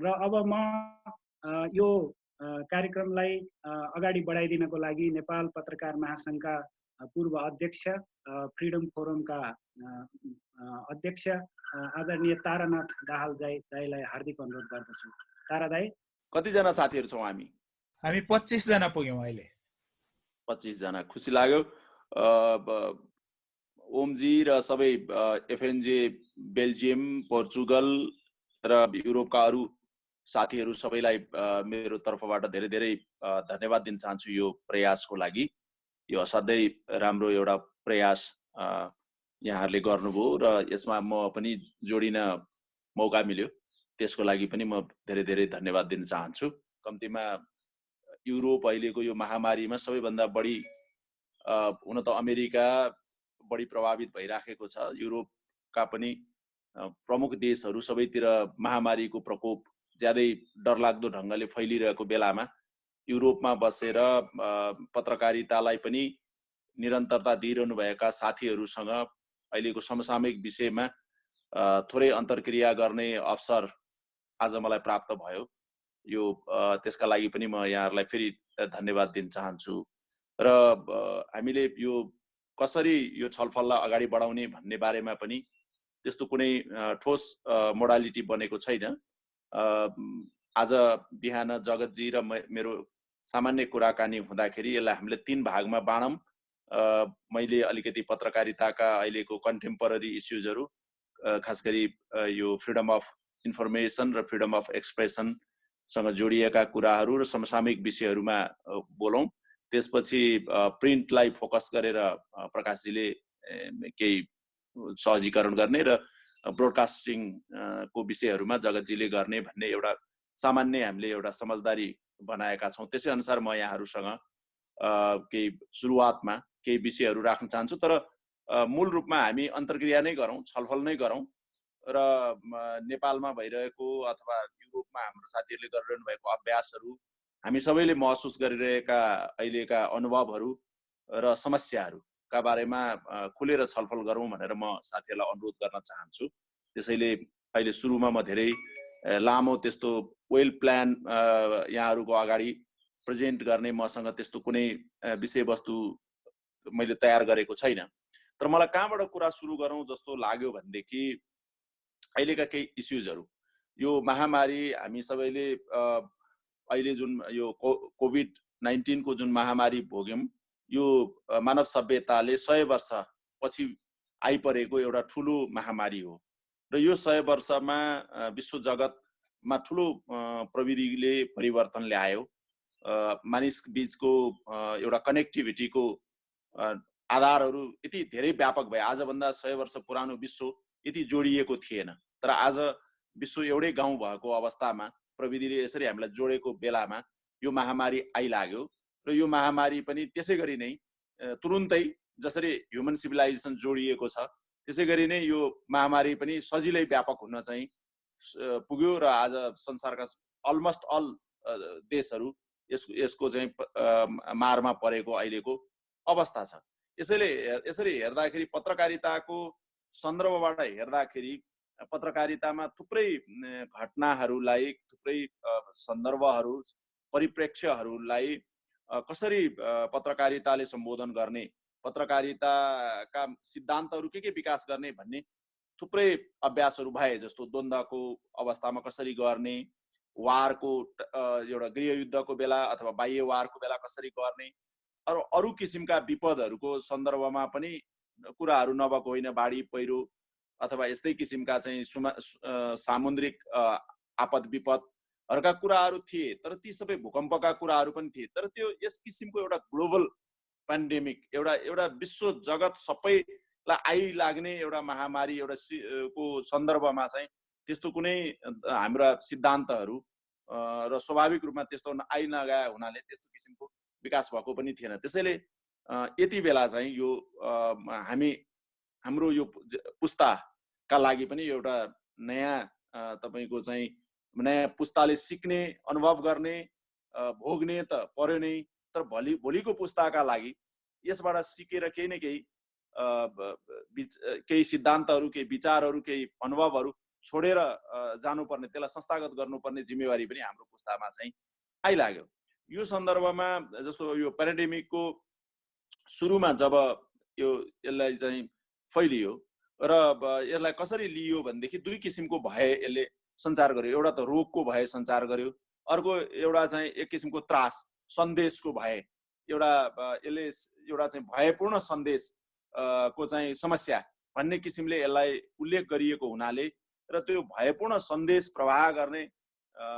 र अब म यो कार्यक्रमलाई अगाडि बढाइदिनको लागि नेपाल पत्रकार महासङ्घका पूर्व अध्यक्ष, फ्रिडम फोरमका अध्यक्ष आदरणीय तारानाथ दाहाल दाईलाई हार्दिक अनुरोध गर्दछु। तारा दाई, कतिजना साथीहरू छौँ हामी? 25 जना पुग्यौँ अहिले। 25 जना, खुसी लाग्यो। ओमजी र सबै एफएनजे बेल्जियम, पोर्चुगल र युरोपका अरू साथीहरू सबैलाई मेरो तर्फबाट धेरै धेरै धन्यवाद दिन चाहन्छु यो प्रयासको लागि। यो असाध्यै राम्रो एउटा प्रयास यहाँहरूले गर्नुभयो र यसमा म पनि जोडिन मौका मिल्यो, त्यसको लागि पनि म धेरै धेरै धन्यवाद दिन चाहन्छु। कम्तीमा युरोप अहिलेको यो महामारीमा सबैभन्दा बढी, हुन त अमेरिका बढी प्रभावित भइराखेको छ, युरोपका पनि प्रमुख देशहरू सबैतिर महामारीको प्रकोप ज्यादै डरलाग्दो ढङ्गले फैलिरहेको बेलामा युरोपमा बसेर पत्रकारितालाई पनि निरन्तरता दिइरहनु भएका साथीहरूसँग अहिलेको समसामयिक विषयमा थोरै अन्तर्क्रिया गर्ने अवसर आज मलाई प्राप्त भयो। यो त्यसका लागि पनि म यहाँहरूलाई फेरि धन्यवाद दिन चाहन्छु। र हामीले यो कसरी यो छलफललाई अगाडि बढाउने भन्ने बारेमा पनि त्यस्तो कुनै ठोस मोडालिटी बनेको छैन। आज बिहान जगतजी र मेरो सामान्य कुराकानी हुँदाखेरि यसलाई हामीले 3 भागमा बाँडौँ। मैले अलिकति पत्रकारिताका अहिलेको कन्टेम्पोररी इस्युजहरू, खास गरी यो फ्रिडम अफ इन्फर्मेसन र फ्रिडम अफ एक्सप्रेसनसँग जोडिएका कुराहरू र समसामयिक विषयहरूमा बोलौँ। त्यसपछि प्रिन्टलाई फोकस गरेर प्रकाशजीले केही सहजीकरण गर्ने र ब्रोडकास्टिङको विषयहरूमा जगतजीले गर्ने भन्ने एउटा सामान्य हामीले एउटा समझदारी बनाएका छौँ। त्यसै अनुसार म यहाँहरूसँग केही सुरुवातमा केही विषयहरू राख्न चाहन्छु, तर मूल रूपमा हामी अन्तर्क्रिया नै गरौँ, छलफल नै गरौँ र नेपालमा भइरहेको अथवा युरोपमा हाम्रो साथीहरूले गरिरहनु भएको अभ्यासहरू, हामी सबैले महसुस गरिरहेका अहिलेका अनुभवहरू र समस्याहरूका बारेमा खुलेर छलफल गरौँ भनेर म साथीहरूलाई अनुरोध गर्न चाहन्छु। त्यसैले अहिले सुरुमा म धेरै लामो त्यस्तो वेल प्लान यहाँहरूको अगाडि प्रेजेन्ट गर्ने मसँग त्यस्तो कुनै विषयवस्तु मैले तयार गरेको छैन। तर मलाई कहाँबाट कुरा सुरु गरौँ जस्तो लाग्यो भनेदेखि अहिलेका केही इस्युजहरू, यो महामारी हामी सबैले अहिले जुन यो कोभिड-19 को जुन महामारी भोग्यौँ, यो मानव सभ्यताले 100 वर्ष पछि आइपरेको एउटा ठुलो महामारी हो र यो 100 वर्षमा विश्व जगतमा ठुलो प्रविधिले परिवर्तन ल्यायो। मानिस बीचको एउटा कनेक्टिभिटीको आधारहरू यति धेरै व्यापक भए। आजभन्दा 100 वर्ष पुरानो विश्व यति जोडिएको थिएन, तर आज विश्व एउटै गाउँ भएको अवस्थामा प्रविधिले यसरी हामीलाई जोडेको बेलामा यो महामारी आइलाग्यो र यो महामारी पनि त्यसै गरी नै तुरुन्तै जसरी ह्युमन सिभिलाइजेसन जोडिएको छ त्यसै गरी नै यो महामारी पनि सजिलै व्यापक हुन चाहिँ पुग्यो र आज संसारका अलमोस्ट अल देशहरू यसको चाहिँ मारमा परेको अहिलेको अवस्था छ। यसरी हेर्दाखेरि पत्रकारिताको सन्दर्भबाट हेर्दाखेरि पत्रकारितामा थुप्रै घटनाहरूलाई, थुप्रै सन्दर्भहरू, परिप्रेक्ष्यहरूलाई कसरी पत्रकारिताले सम्बोधन गर्ने, पत्रकारिताका सिद्धान्तहरू के विकास गर्ने भन्ने थुप्रै अभ्यासहरू भए। जस्तो द्वन्द्वको अवस्थामा कसरी गर्ने, वारको एउटा गृहयुद्धको बेला अथवा बाह्य वारको बेला कसरी गर्ने, अरू किसिमका विपदहरूको सन्दर्भमा पनि कुराहरू नभएको होइन। बाढी, पहिरो अथवा यस्तै किसिमका चाहिँ सामुद्रिक आपद विपदहरूका कुराहरू थिए, तर ती सबै भूकम्पका कुराहरू पनि थिए। तर त्यो यस किसिमको एउटा ग्लोबल पेन्डेमिक, एउटा विश्व जगत सबैलाई आइलाग्ने एउटा महामारी एउटा को सन्दर्भमा चाहिँ त्यस्तो कुनै हाम्रा सिद्धान्तहरू र स्वाभाविक रूपमा त्यस्तो आइनगए हुनाले त्यस्तो किसिमको विकास भएको पनि थिएन। त्यसैले यति बेला चाहिँ यो हाम्रो यो पुस्ताका लागि पनि एउटा नयाँ तपाईको चाहिँ नयाँ पुस्ताले सिक्ने, अनुभव गर्ने, भोग्ने त पर्यो नै, तर भोलिको पुस्ताका लागि यसबाट सिकेर केही न केही सिद्धान्तहरू, केही विचारहरू, केही अनुभवहरू छोडेर जानुपर्ने, त्यसलाई संस्थागत गर्नुपर्ने जिम्मेवारी पनि हाम्रो पुस्तामा चाहिँ आइलाग्यो। यो सन्दर्भमा जस्तो यो पेन्डेमिकको सुरुमा जब यसलाई चाहिँ फैलियो र यसलाई कसरी लियो भनेदेखि दुई किसिमको भय यसले सञ्चार गर्यो। एउटा त रोगको भय सञ्चार गर्यो, अर्को एउटा चाहिँ एक किसिमको त्रास सन्देशको भय, यसले एउटा चाहिँ भयपूर्ण सन्देश को चाहिँ समस्या भन्ने किसिमले यसलाई उल्लेख गरिएको हुनाले र त्यो भयपूर्ण सन्देश प्रवाह गर्ने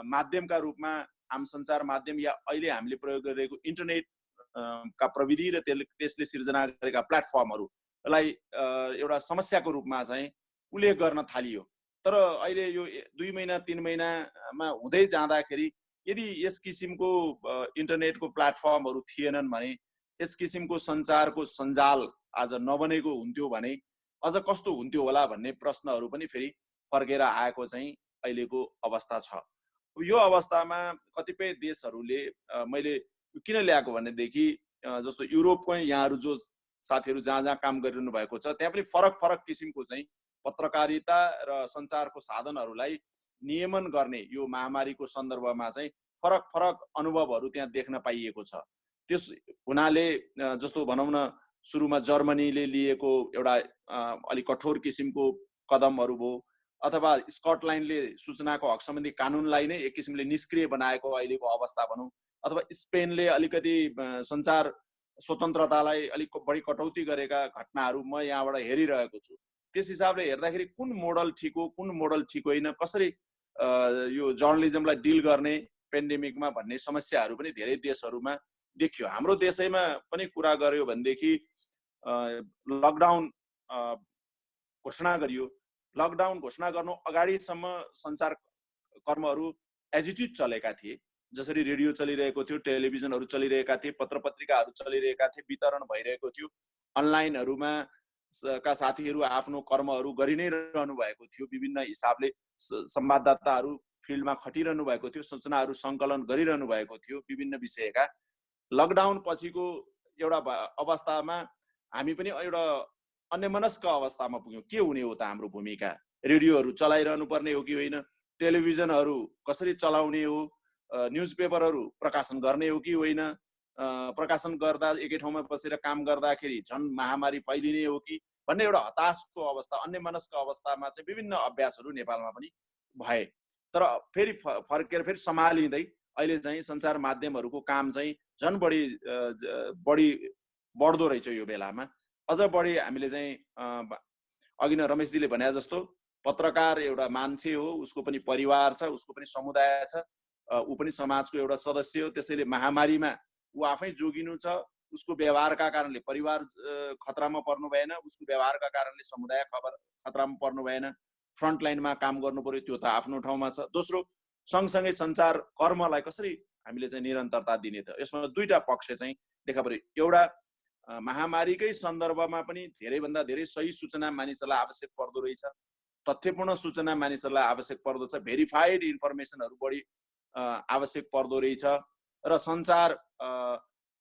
माध्यमका रूपमा आम सञ्चार माध्यम या अहिले हामीले प्रयोग गरिरहेको इन्टरनेट का प्रविधि र त्यसले सिर्जना गरेका प्लेटफर्महरूलाई एउटा समस्याको रूपमा चाहिँ उल्लेख गर्न थालियो। तर अहिले यो 2 महिना 3 महिनामा हुँदै जाँदाखेरि यदि यस किसिमको इन्टरनेटको प्लेटफर्महरू थिएनन् भने, यस किसिमको सञ्चारको सञ्जाल आज नबनेको हुन्थ्यो भने अझ कस्तो हुन्थ्यो होला भन्ने प्रश्नहरू पनि फेरि फर्केर आएको चाहिँ अहिलेको अवस्था छ। यो अवस्थामा कतिपय देशहरूले मैले किन ल्याएको भनेदेखि जस्तो युरोपकै यहाँहरू जो साथीहरू जहाँ जहाँ काम गरिरहनु भएको छ त्यहाँ पनि फरक फरक किसिमको चाहिँ पत्रकारिता र सञ्चारको साधनहरूलाई नियमन गर्ने यो महामारीको सन्दर्भमा चाहिँ फरक फरक अनुभवहरू त्यहाँ देख्न पाइएको छ। त्यस हुनाले जस्तो भनौँ न सुरुमा जर्मनीले लिएको एउटा अलिक कठोर किसिमको कदमहरू भयो, अथवा स्कटल्यान्डले सूचनाको हक सम्बन्धी कानुनलाई नै एक किसिमले निष्क्रिय बनाएको अहिलेको अवस्था भनौँ, अथवा स्पेनले अलिकति सञ्चार स्वतन्त्रतालाई अलिक बढी कटौती गरेका घटनाहरू म यहाँबाट हेरिरहेको छु। त्यस हिसाबले हेर्दाखेरि कुन मोडल ठिक हो, कुन मोडल ठिक होइन, कसरी यो जर्नलिजमलाई डिल गर्ने पेन्डेमिकमा भन्ने समस्याहरू पनि धेरै देशहरूमा देखियो। हाम्रो देशैमा पनि कुरा गर्यो भनेदेखि लकडाउन घोषणा गरियो। लकडाउन घोषणा गर्नु अगाडिसम्म सञ्चार कर्महरू एजिटिभ चलेका थिए। जसरी रेडियो चलिरहेको थियो, टेलिभिजनहरू चलिरहेका थिए, पत्र पत्रिकाहरू चलिरहेका थिए, वितरण भइरहेको थियो, अनलाइनहरूमा का साथीहरू आफ्नो कर्महरू गरि नै रहनु भएको थियो। विभिन्न हिसाबले संवाददाताहरू फिल्डमा खटिरहनु भएको थियो, सूचनाहरू सङ्कलन गरिरहनु भएको थियो विभिन्न विषयका। लकडाउन पछिको एउटा अवस्थामा हामी पनि एउटा अन्यमनस्क अवस्थामा पुग्यौँ। के हुने हो त हाम्रो भूमिका? रेडियोहरू चलाइरहनु पर्ने हो कि होइन? टेलिभिजनहरू कसरी चलाउने हो? न्युजपेपरहरू प्रकाशन गर्ने हो कि होइन? प्रकाशन गर्दा एकै ठाउँमा बसेर काम गर्दाखेरि झन् महामारी फैलिने हो कि भन्ने एउटा हताशको अवस्था, अन्यमनस्क अवस्थामा चाहिँ विभिन्न अभ्यासहरू नेपालमा पनि भए। तर फेरि फर्केर फेरि सम्हालिँदै अहिले चाहिँ सञ्चार माध्यमहरूको काम चाहिँ झन् बढी बढ्दो रहेछ। यो बेलामा अझ बढी हामीले चाहिँ अघि नै रमेशजीले भने जस्तो पत्रकार एउटा मान्छे हो, उसको पनि परिवार छ, उसको पनि समुदाय छ, ऊ पनि समाजको एउटा सदस्य हो। त्यसैले महामारीमा ऊ आफै जोगिनु छ। उसको व्यवहारका कारणले परिवार खतरामा पर्नु भएन, उसको व्यवहारका कारणले समुदाय खतरामा पर्नु भएन। फ्रन्ट लाइनमा काम गर्नु पर्यो, त्यो त आफ्नो ठाउँमा छ। दोस्रो, सँगसँगै सञ्चार कर्मलाई कसरी हामीले चाहिँ निरन्तरता दिने त? यसमा दुईटा पक्ष चाहिँ देखा पर्यो। एउटा महामारीकै सन्दर्भमा पनि धेरैभन्दा धेरै सही सूचना मानिसहरूलाई आवश्यक पर्दो रहेछ, तथ्यपूर्ण सूचना मानिसहरूलाई आवश्यक पर्दो छ, भेरिफाइड इन्फर्मेसनहरू बढी आवश्यक पर्दो रहेछ। र सञ्चार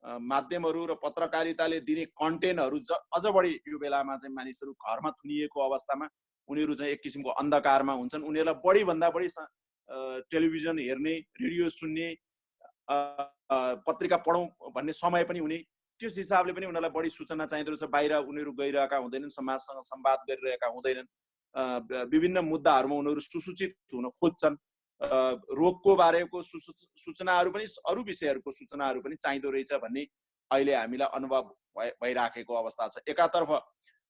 माध्यमहरू र पत्रकारिताले दिने कन्टेन्टहरू अझ बढी यो बेलामा चाहिँ मानिसहरू घरमा थुनिएको अवस्थामा उनीहरू चाहिँ एक किसिमको अन्धकारमा हुन्छन्। उनीहरूलाई बढीभन्दा बढी टेलिभिजन हेर्ने, रेडियो सुन्ने, पत्रिका पढौँ भन्ने समय पनि हुने। त्यस हिसाबले पनि उनीहरूलाई बढी सूचना चाहिँदो रहेछ। बाहिर उनीहरू गइरहेका हुँदैनन्, समाजसँग संवाद गरिरहेका हुँदैनन्, विभिन्न मुद्दाहरूमा उनीहरू सुसूचित हुन खोज्छन्। रोगको बारेको सूचनाहरू पनि, अरू विषयहरूको सूचनाहरू पनि चाहिँदो रहेछ भन्ने अहिले हामीलाई अनुभव भइराखेको अवस्था छ। एकातर्फ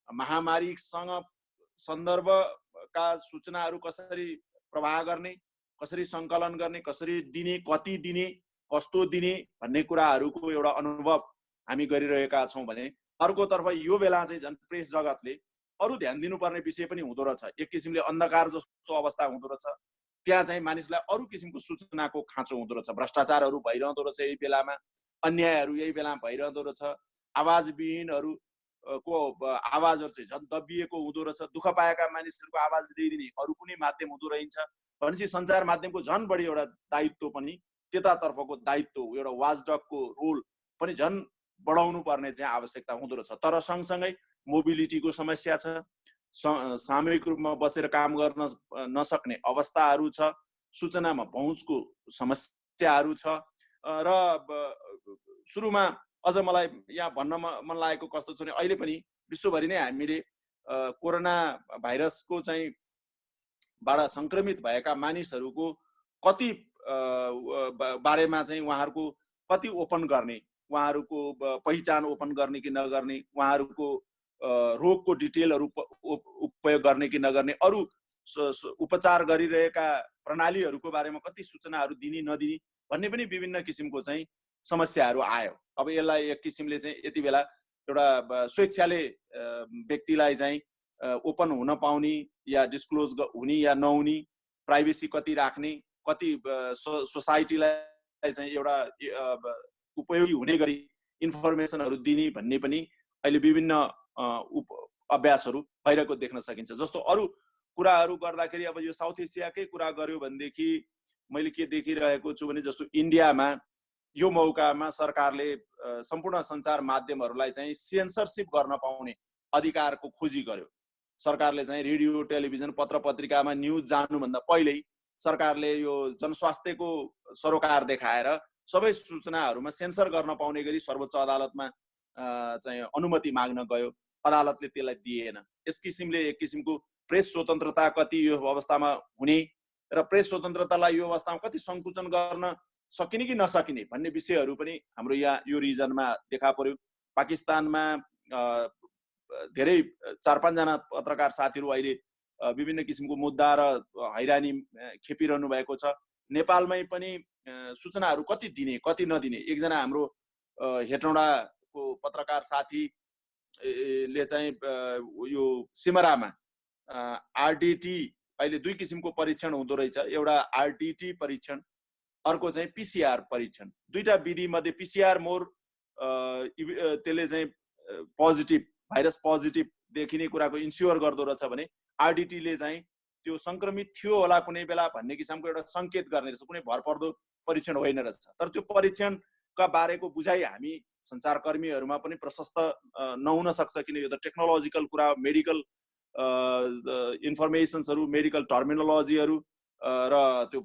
महामारीसँग सन्दर्भका सूचनाहरू कसरी प्रवाह गर्ने, कसरी सङ्कलन गर्ने, कसरी दिने, कति दिने, कस्तो दिने भन्ने कुराहरूको एउटा अनुभव हामी गरिरहेका छौँ भने अर्कोतर्फ यो बेला चाहिँ झन् प्रेस जगतले अरू ध्यान दिनुपर्ने विषय पनि हुँदो रहेछ। एक किसिमले अन्धकार जस्तो अवस्था हुँदो रहेछ। त्यहाँ चाहिँ मानिसलाई अरू किसिमको सूचनाको खाँचो हुँदो रहेछ। भ्रष्टाचारहरू भइरहँदो रहेछ यही बेलामा, अन्यायहरू यही बेलामा भइरहँदो रहेछ, आवाजविहीनहरूको आवाजहरू चाहिँ झन् दबिएको हुँदो रहेछ। दुःख पाएका मानिसहरूको आवाज दिइदिने अरू कुनै माध्यम हुँदो रहन्छ भनेपछि सञ्चार माध्यमको झन् बढी एउटा दायित्व पनि, त्यतातर्फको दायित्व, एउटा वाचडगको रोल पनि झन् बढाउनु पर्ने चाहिँ आवश्यकता हुँदो रहेछ। तर सँगसँगै मोबिलिटीको समस्या छ, सामूहिक रूपमा बसेर काम गर्न नसक्ने अवस्थाहरू छ, सूचनामा पहुँचको समस्याहरू छ र सुरुमा अझ मलाई यहाँ भन्न मन लागेको कस्तो छ भने अहिले पनि विश्वभरि नै हामीले कोरोना भाइरसको चाहिँ बाट संक्रमित भएका मानिसहरूको कति बारेमा चाहिँ उहाँहरूको कति ओपन गर्ने, उहाँहरूको पहिचान ओपन गर्ने कि नगर्ने, उहाँहरूको रोगको डिटेलहरू उपयोग गर्ने कि नगर्ने, अरू उपचार गरिरहेका प्रणालीहरूको बारेमा कति सूचनाहरू दिने नदिने भन्ने पनि विभिन्न किसिमको चाहिँ समस्याहरू आयो। अब यसलाई एक किसिमले चाहिँ यति बेला एउटा स्वेच्छाले व्यक्तिलाई चाहिँ ओपन हुन पाउने या डिस्क्लोज हुने या नहुने, प्राइभेसी कति राख्ने, कति सोसाइटीलाई चाहिँ एउटा उपयोगी हुने गरी इन्फर्मेसनहरू दिने भन्ने पनि अहिले विभिन्न अभ्यासहरू भइरहेको देख्न सकिन्छ। जस्तो अरू कुराहरू गर्दाखेरि अब यो साउथ एसियाकै कुरा गर्यो भनेदेखि मैले के देखिरहेको छु भने जस्तो इन्डियामा यो मौकामा सरकारले सम्पूर्ण सञ्चार माध्यमहरूलाई चाहिँ सेन्सरसिप गर्न पाउने अधिकारको खोजी गर्यो। सरकारले चाहिँ रेडियो, टेलिभिजन, पत्र पत्रिकामा न्युज जानुभन्दा पहिल्यै सरकारले यो जनस्वास्थ्यको सरोकार देखाएर सबै सूचनाहरूमा सेन्सर गर्न पाउने गरी सर्वोच्च अदालतमा चाहिँ अनुमति माग्न गयो। अदालतले त्यसलाई दिएन। यस किसिमले एक किसिमको प्रेस स्वतन्त्रता कति यो अवस्थामा हुने र प्रेस स्वतन्त्रतालाई यो अवस्थामा कति सङ्कुचन गर्न सकिने कि नसकिने भन्ने विषयहरू पनि हाम्रो यहाँ यो रिजनमा देखा पर्यो। पाकिस्तानमा धेरै 4-5 जना पत्रकार साथीहरू अहिले विभिन्न किसिमको मुद्दा र हैरानी खेपिरहनु भएको छ। नेपालमै पनि सूचनाहरू कति दिने कति नदिने, एकजना हाम्रो हेटौँडाको पत्रकार साथीले चाहिँ यो सिमरामा आरडिटी अहिले 2 किसिमको परीक्षण हुँदो रहेछ। एउटा आरडिटी परीक्षण, अर्को चाहिँ पिसिआर परीक्षण। दुईटा विधि मध्ये पिसिआर मोर त्यसले चाहिँ पोजिटिभ, भाइरस पोजिटिभ देखिने कुराको इन्स्योर गर्दो रहेछ भने आरडिटीले चाहिँ त्यो संक्रमित थियो होला कुनै बेला भन्ने किसिमको एउटा संकेत गर्ने रहेछ। कुनै भरपर्दो परीक्षण होइन रहेछ। तर त्यो परीक्षणका बारेको बुझाइ हामी सञ्चारकर्मीहरूमा पनि प्रशस्त नहुन सक्छ, किन यो त टेक्नोलोजिकल कुरा, मेडिकल इन्फर्मेसन्सहरू, मेडिकल टर्मिनोलोजीहरू र त्यो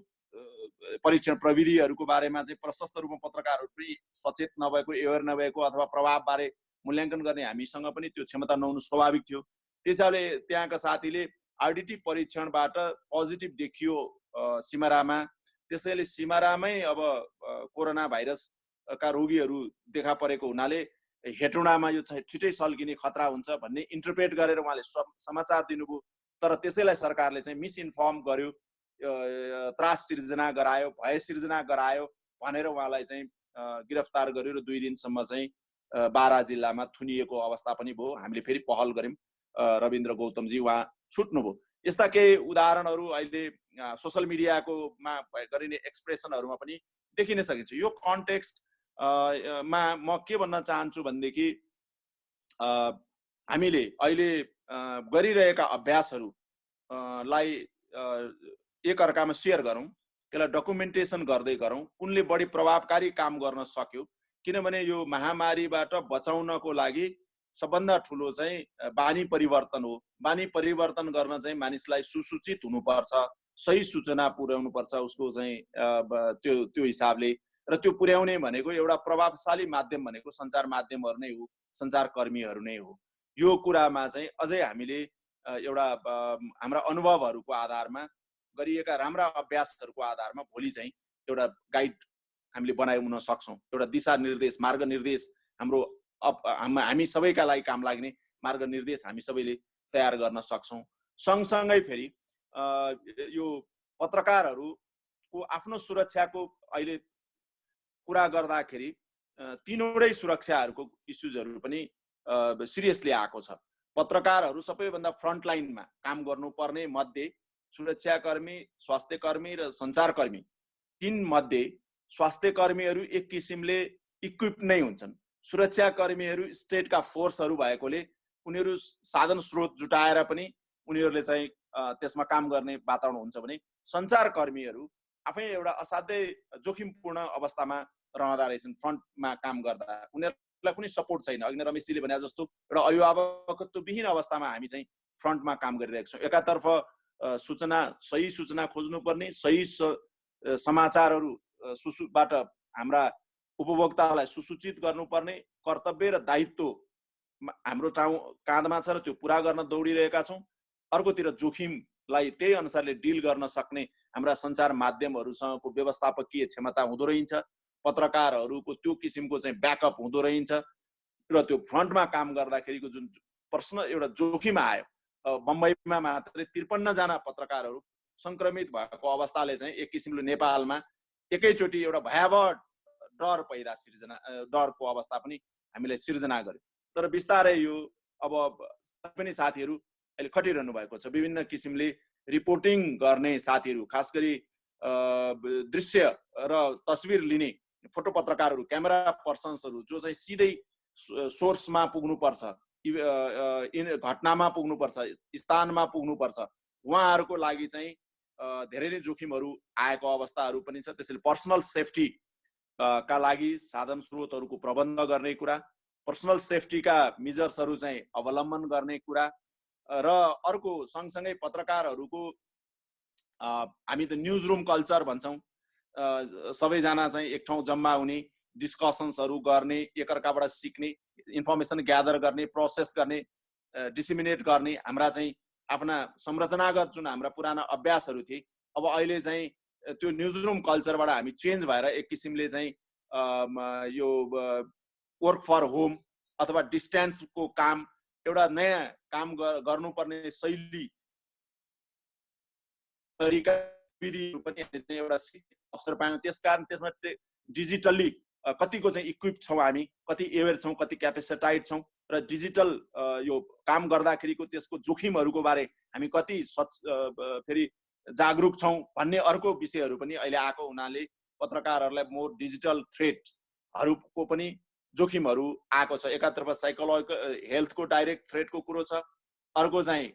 परीक्षण प्रविधिहरूको बारेमा चाहिँ प्रशस्त रूपमा पत्रकारहरू पनि सचेत नभएको, एवेर नभएको अथवा प्रभावबारे मूल्याङ्कन गर्ने हामीसँग पनि त्यो क्षमता नहुनु स्वाभाविक थियो। त्यसैले त्यहाँका साथीले आरडिटी परीक्षणबाट पोजिटिभ देखियो सिमरामा। त्यसैले सिमरामै अब कोरोना भाइरसका रोगीहरू देखा परेको हुनाले हेटौँडामा यो छिटै सल्किने खतरा हुन्छ भन्ने इन्टरप्रेट गरेर उहाँले समाचार दिनुभयो। तर त्यसैलाई सरकारले चाहिँ मिसइन्फर्म गर्यो, त्रास सिर्जना गरायो, भय सिर्जना गरायो भनेर उहाँलाई चाहिँ गिरफ्तार गर्यो र 2 दिनसम्म चाहिँ बारा जिल्लामा थुनिएको अवस्था पनि भयो। हामीले फेरि पहल गर्यौं, रविन्द्र गौतमजी उहाँ छुट्नुभयो। यस्ता केही उदाहरणहरू अहिले सोशल मिडियाको मा गरिने एक्सप्रेसनहरूमा पनि देखिन सकिन्छ। यो कन्टेक्स्ट मा म के भन्न चाहन्छु भनेदेखि हामीले अहिले गरिरहेका अभ्यासहरूलाई एक अर्कामा शेयर गरौँ, त्यसलाई डकुमेन्टेसन गर्दै गरौँ, कुनले बढी प्रभावकारी काम गर्न सक्यो। किनभने यो महामारीबाट बचाउनको लागि सबभन्दा ठुलो चाहिँ बानी परिवर्तन हो। बानी परिवर्तन गर्न चाहिँ मानिसलाई सुसूचित हुनुपर्छ, सही सूचना पुर्याउनुपर्छ उसको चाहिँ त्यो हिसाबले। र त्यो पुर्याउने भनेको एउटा प्रभावशाली माध्यम भनेको सञ्चार माध्यमहरू नै हो, सञ्चारकर्मीहरू नै हो। यो कुरामा चाहिँ अझै हामीले एउटा हाम्रा अनुभवहरूको आधारमा गरिएका राम्रा अभ्यासहरूको आधारमा भोलि चाहिँ एउटा गाइड हामीले बनाउन सक्छौँ। एउटा दिशानिर्देश, मार्गनिर्देश हाम्रो हामी सबैका लागि काम लाग्ने मार्गनिर्देश हामी सबैले तयार गर्न सक्छौँ। सँगसँगै फेरि यो पत्रकारहरूको आफ्नो सुरक्षाको अहिले कुरा गर्दाखेरि तीनवटै सुरक्षाहरूको इस्युजहरू पनि सिरियसली आएको छ। पत्रकारहरू सबैभन्दा फ्रन्टलाइनमा काम गर्नुपर्ने मध्ये सुरक्षाकर्मी, स्वास्थ्यकर्मी र सञ्चारकर्मी, तीन मध्ये स्वास्थ्यकर्मीहरू एक किसिमले इक्विप नै हुन्छन्। सुरक्षाकर्मीहरू स्टेटका फोर्सहरू भएकोले उनीहरू साधन स्रोत जुटाएर पनि उनीहरूले चाहिँ त्यसमा काम गर्ने वातावरण हुन्छ भने सञ्चारकर्मीहरू आफै एउटा असाध्यै जोखिमपूर्ण अवस्थामा रहँदा रहेछन्। फ्रन्टमा काम गर्दा उनीहरूलाई कुनै सपोर्ट छैन। अघि रमेशजीले भने जस्तो एउटा अभिभावकत्वविहीन अवस्थामा हामी चाहिँ फ्रन्टमा काम गरिरहेका छौँ। एकातर्फ सही सूचना खोज्नुपर्ने, सही समाचारहरू बाट हाम्रा उपभोक्तालाई सुसूचित गर्नुपर्ने कर्तव्य र दायित्व हाम्रो काँधमा छ र त्यो पुरा गर्न दौडिरहेका छौँ। अर्कोतिर जोखिमलाई त्यही अनुसारले डिल गर्न सक्ने हाम्रा सञ्चार माध्यमहरूसँगको व्यवस्थापकीय क्षमता हुँदो रहन्छ, पत्रकारहरूको त्यो किसिमको चाहिँ ब्याकअप हुँदो रहन्छ र त्यो फ्रन्टमा काम गर्दाखेरिको जुन पर्सनल एउटा जोखिम आयो, बम्बईमा मात्रै 53 जना पत्रकारहरू संक्रमित भएको अवस्थाले चाहिँ एक किसिमले नेपालमा एकैचोटि एउटा भयावह डरको अवस्था पनि हामीले सिर्जना गर्यो। तर बिस्तारै यो अब पनि साथीहरू अहिले खटिरहनु भएको छ, विभिन्न किसिमले रिपोर्टिङ गर्ने साथीहरू, खास गरी दृश्य र तस्बिर लिने फोटो पत्रकारहरू, क्यामेरा पर्सन्सहरू जो चाहिँ सिधै सोर्समा पुग्नुपर्छ, घटनामा पुग्नुपर्छ, स्थानमा पुग्नुपर्छ, उहाँहरूको लागि चाहिँ धेरै नै जोखिमहरू आएको अवस्थाहरू पनि छ। त्यसैले पर्सनल सेफ्टी का लागि साधन स्रोतहरूको प्रबन्ध गर्ने कुरा, पर्सनल सेफ्टीका मेजर्सहरू चाहिँ अवलम्बन गर्ने कुरा र अर्को सँगसँगै पत्रकारहरूको हामी त न्युज रुम कल्चर भन्छौँ, सबैजना चाहिँ एक ठाउँ जम्मा हुने, डिस्कसन्सहरू गर्ने, एकअर्काबाट सिक्ने, इन्फर्मेसन ग्यादर गर्ने, प्रोसेस गर्ने, डिसिमिनेट गर्ने हाम्रा चाहिँ आफ्ना संरचनागत जुन हाम्रा पुराना अभ्यासहरू थिए, अब अहिले चाहिँ त्यो न्युज रुम कल्चरबाट हामी चेन्ज भएर एक किसिमले चाहिँ यो वर्क फर होम अथवा डिस्टेन्सको काम, एउटा नयाँ काम गर्नुपर्ने शैली तरिका विधिहरू पनि एउटा अवसर पायौँ। त्यसकारण त्यसमा डिजिटल्ली कतिको चाहिँ इक्विप्ड छौँ हामी, कति एवेयर छौँ, कति क्यापेसिटाइड छौँ र डिजिटल यो काम गर्दाखेरिको त्यसको जोखिमहरूको बारे हामी कति फेरि जागरुक छौँ भन्ने अर्को विषयहरू पनि अहिले आएको हुनाले पत्रकारहरूलाई मोर डिजिटल थ्रेटहरूको पनि जोखिमहरू आएको छ। एकातर्फ साइकोलोजिकल हेल्थको डाइरेक्ट थ्रेटको कुरो छ, अर्को चाहिँ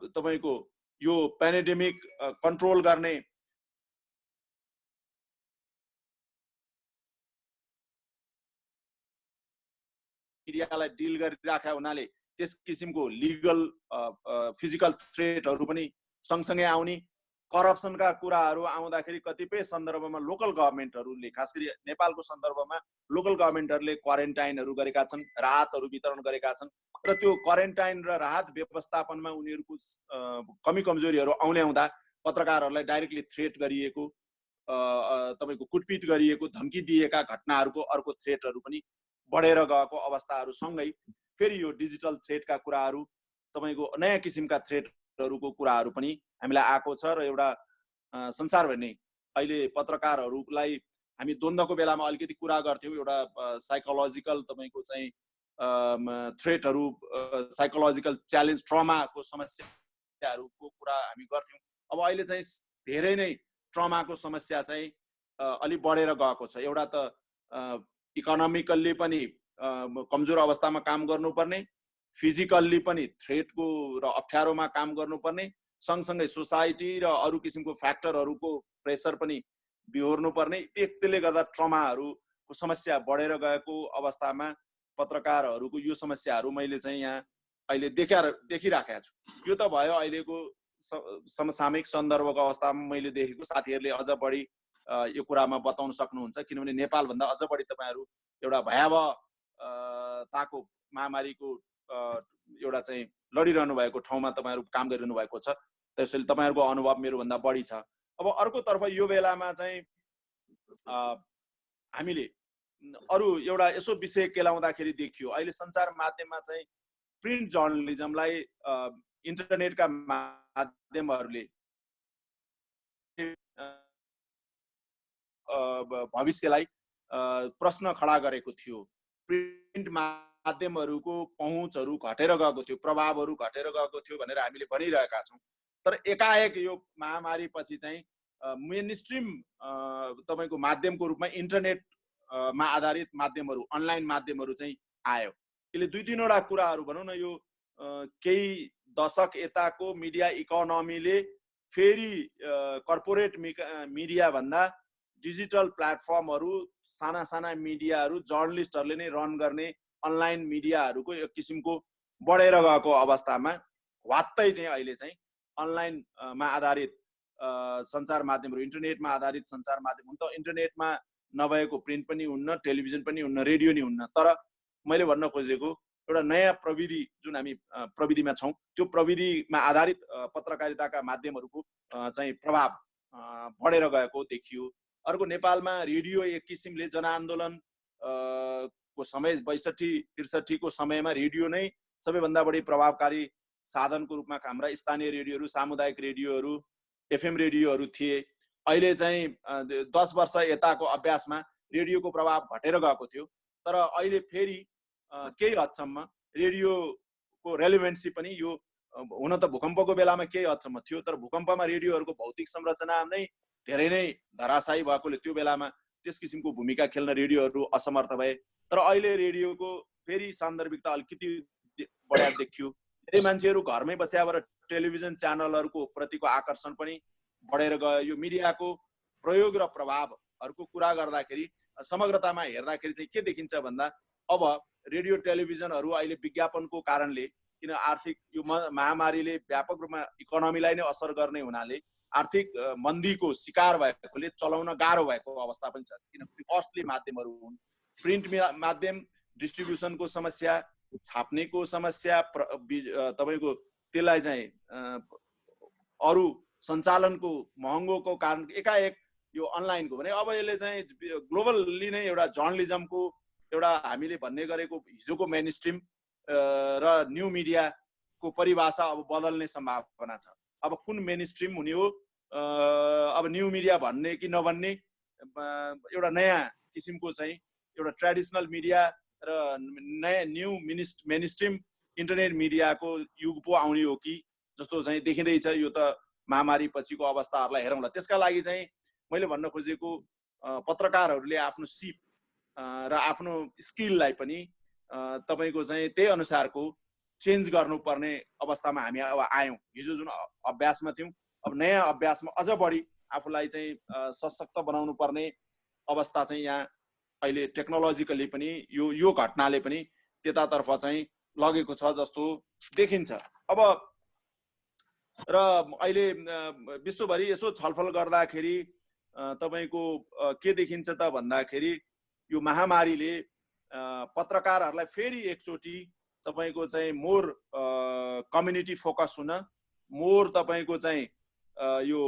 तपाईँको यो पेन्डेमिक कन्ट्रोल गर्ने मिडियालाई डिल गरिराखेका हुनाले त्यस किसिमको लिगल फिजिकल थ्रेटहरू पनि सँगसँगै आउने, करप्सनका कुराहरू आउँदाखेरि कतिपय सन्दर्भमा लोकल गभर्मेन्टहरूले, खास गरी नेपालको सन्दर्भमा लोकल गभर्मेन्टहरूले क्वारेन्टाइनहरू गरेका छन्, राहतहरू वितरण गरेका छन् र त्यो क्वारेन्टाइन र राहत व्यवस्थापनमा उनीहरूको कमी कमजोरीहरू आउँदा पत्रकारहरूलाई डाइरेक्टली थ्रेट गरिएको, तपाईँको कुटपिट गरिएको, धम्की दिएका घटनाहरूको अर्को थ्रेटहरू पनि बढेर गएको अवस्थाहरूसँगै फेरि यो डिजिटल थ्रेटका कुराहरू, तपाईँको नयाँ किसिमका थ्रेटहरूको कुराहरू पनि हामीलाई आएको छ र एउटा संसारभरि नै अहिले पत्रकारहरूलाई हामी द्वन्द्वको बेलामा अलिकति कुरा गर्थ्यौँ, एउटा साइकोलोजिकल तपाईँको चाहिँ थ्रेटहरू, साइकोलोजिकल च्यालेन्ज, ट्रमाको समस्याहरूको कुरा हामी गर्थ्यौँ। अब अहिले चाहिँ धेरै नै ट्रमाको समस्या चाहिँ अलि बढेर गएको छ। एउटा त इकोनोमिकल्ली पनि कमजोर अवस्थामा काम गर्नुपर्ने, फिजिकल्ली पनि थ्रेटको र अप्ठ्यारोमा काम गर्नुपर्ने, सँगसँगै सोसाइटी र अरू किसिमको फ्याक्टरहरूको प्रेसर पनि बिहोर्नुपर्ने, त्यसले गर्दा ट्रमाहरूको समस्या बढेर गएको अवस्थामा पत्रकारहरूको यो समस्याहरू मैले चाहिँ यहाँ अहिले देखिराखेको छु। यो त भयो अहिलेको समसामयिक सन्दर्भको अवस्थामा मैले देखेको। साथीहरूले अझ बढी यो कुरामा बताउन सक्नुहुन्छ, किनभने नेपालभन्दा अझ बढी तपाईँहरू एउटा भयावहताको महामारीको एउटा चाहिँ लडिरहनु भएको ठाउँमा तपाईँहरू काम गरिरहनु भएको छ, त्यसैले तपाईँहरूको अनुभव मेरोभन्दा बढी छ। अब अर्कोतर्फ यो बेलामा चाहिँ हामीले अरू एउटा यसो विषय केलाउँदाखेरि देखियो, अहिले सञ्चार माध्यममा चाहिँ प्रिन्ट जर्नलिजमलाई इन्टरनेटका माध्यमहरूले भविष्यलाई प्रश्न खडा गरेको थियो। प्रिन्ट माध्यमहरूको पहुँचहरू घटेर गएको थियो, प्रभावहरू घटेर गएको थियो भनेर हामीले भनिरहेका छौँ। तर एकाएक यो महामारी पछि चाहिँ मेन स्ट्रिम तपाईँको माध्यमको रूपमा इन्टरनेटमा आधारित माध्यमहरू, अनलाइन माध्यमहरू चाहिँ आयो। यसले दुई तीनवटा कुराहरू भनौँ न, यो केही दशक यताको मिडिया इकोनोमीले फेरि कर्पोरेट मिडिया भन्दा डिजिटल प्लेटफर्महरू, साना साना मिडियाहरू, जर्नलिस्टहरूले नै रन गर्ने अनलाइन मिडियाहरूको एक किसिमको बढेर गएको अवस्थामा वात्तै चाहिँ अहिले चाहिँ अनलाइनमा आधारित सञ्चार माध्यमहरू, इन्टरनेटमा आधारित सञ्चार माध्यम हुन्। त इन्टरनेटमा नभएको प्रिन्ट पनि हुन्न, टेलिभिजन पनि हुन्न, रेडियो नि हुन्न। तर मैले भन्न खोजेको एउटा नयाँ प्रविधि जुन हामी प्रविधिमा छौँ, त्यो प्रविधिमा आधारित पत्रकारिताका माध्यमहरूको चाहिँ प्रभाव बढेर गएको देखियो। अर्को, नेपालमा रेडियो एक किसिमले जनआन्दोलन को समय 62-63 को समयमा रेडियो नै सबैभन्दा बढी प्रभावकारी साधनको रूपमा हाम्रा स्थानीय रेडियोहरू, सामुदायिक रेडियोहरू, एफएम रेडियोहरू थिए। अहिले चाहिँ 10 वर्ष यताको अभ्यासमा रेडियोको प्रभाव घटेर गएको थियो। तर अहिले फेरि केही हदसम्म रेडियोको रेलेभेन्सी पनि यो हुन त भूकम्पको बेलामा केही हदसम्म थियो, तर भूकम्पमा रेडियोहरूको भौतिक संरचना नै धेरै नै धराशायी भएकोले त्यो बेलामा त्यस किसिमको भूमिका खेल्न रेडियोहरू असमर्थ भए। तर अहिले रेडियोको फेरि सान्दर्भिकता अलिकति बढा देखियो। धेरै मान्छेहरू घरमै बस्याबाट टेलिभिजन च्यानलहरूको प्रतिको आकर्षण पनि बढेर गयो। यो मिडियाको प्रयोग र प्रभावहरूको कुरा गर्दाखेरि समग्रतामा हेर्दाखेरि चाहिँ के देखिन्छ भन्दा, अब रेडियो टेलिभिजनहरू अहिले विज्ञापनको कारणले, किन आर्थिक यो महामारीले व्यापक रूपमा इकोनोमीलाई नै असर गर्ने हुनाले आर्थिक मन्दीको शिकार भएकोले चलाउन गाह्रो भएको अवस्था पनि छ, किनकि कस्टली माध्यमहरू हुन्। प्रिन्ट माध्यम डिस्ट्रिब्युसनको समस्या, छाप्नेको समस्या, तपाईको त्यसलाई चाहिँ अरू सञ्चालनको महँगोको कारण एकाएक यो अनलाइनको भने अब यसले चाहिँ ग्लोबल्ली नै एउटा जर्नलिजमको एउटा हामीले भन्ने गरेको हिजोको मेन स्ट्रिम र न्यू मिडियाको परिभाषा अब बदल्ने सम्भावना छ। अब कुन मेन स्ट्रिम हुने हो, अब न्यू मिडिया भन्ने कि नभन्ने, एउटा नयाँ किसिमको चाहिँ एउटा ट्रेडिसनल मिडिया र नयाँ न्यू मेन स्ट्रिम इन्टरनेट मिडियाको युग पो आउने हो कि जस्तो चाहिँ देखिँदैछ। यो त महामारी पछिको अवस्थाहरूलाई हेरौँला। त्यसका लागि चाहिँ मैले भन्न खोजेको पत्रकारहरूले आफ्नो सिप र आफ्नो स्किललाई पनि तपाईको चाहिँ त्यही अनुसारको चेन्ज गर्नुपर्ने अवस्थामा हामी अब आयौँ। हिजो जुन अभ्यासमा थियौँ, अब नयाँ अभ्यासमा अझ बढी आफूलाई चाहिँ सशक्त बनाउनु पर्ने अवस्था चाहिँ यहाँ अहिले टेक्नोलोजिकली पनि यो घटनाले पनि त्यतातर्फ चाहिँ लगेको छ जस्तो देखिन्छ। अब र अहिले विश्वभरि यसो छलफल गर्दाखेरि तपाईको के देखिन्छ त भन्दाखेरि यो महामारीले पत्रकारहरूलाई फेरि एकचोटि तपाईको चाहिँ मोर कम्युनिटी फोकस हुन, मोर तपाईको चाहिँ यो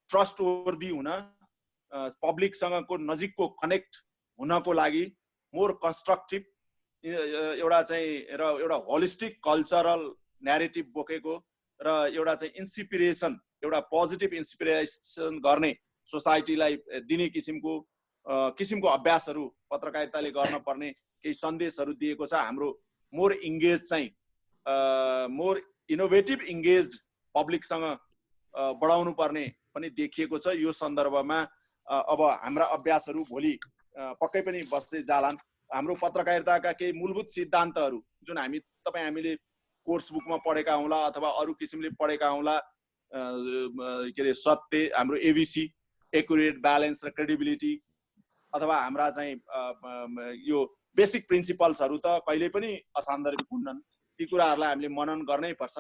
ट्रस्ट वर्दी हुन, पब्लिकसँगको नजिकको कनेक्ट हुनको लागि मोर कन्स्ट्रक्टिभ एउटा चाहिँ र एउटा होलिस्टिक कल्चरल न्यारेटिभ बोकेको र एउटा चाहिँ इन्स्पिरेसन, एउटा पोजिटिभ इन्स्पिरेसन गर्ने सोसाइटीलाई दिने किसिमको अभ्यासहरू पत्रकारिताले गर्न पर्ने केही सन्देशहरू दिएको छ। हाम्रो मोर इङ्गेज चाहिँ मोर इनोभेटिभ इङ्गेज्ड पब्लिकसँग बढाउनु पर्ने पनि देखिएको छ। यो सन्दर्भमा अब हाम्रा अभ्यासहरू भोलि पक्कै पनि बस्दै जालान्। हाम्रो पत्रकारिताका केही मूलभूत सिद्धान्तहरू जुन हामीले कोर्स बुकमा पढेका हौँला अथवा अरू किसिमले पढेका हौँला, के अरे सत्य, हाम्रो एबिसी, एक्युरेट, ब्यालेन्स र क्रेडिबिलिटी, अथवा हाम्रा चाहिँ यो बेसिक प्रिन्सिपल्सहरू त कहिले पनि असान्दर्भिक हुन्नन्। ती कुराहरूलाई हामीले मनन गर्नै पर्छ।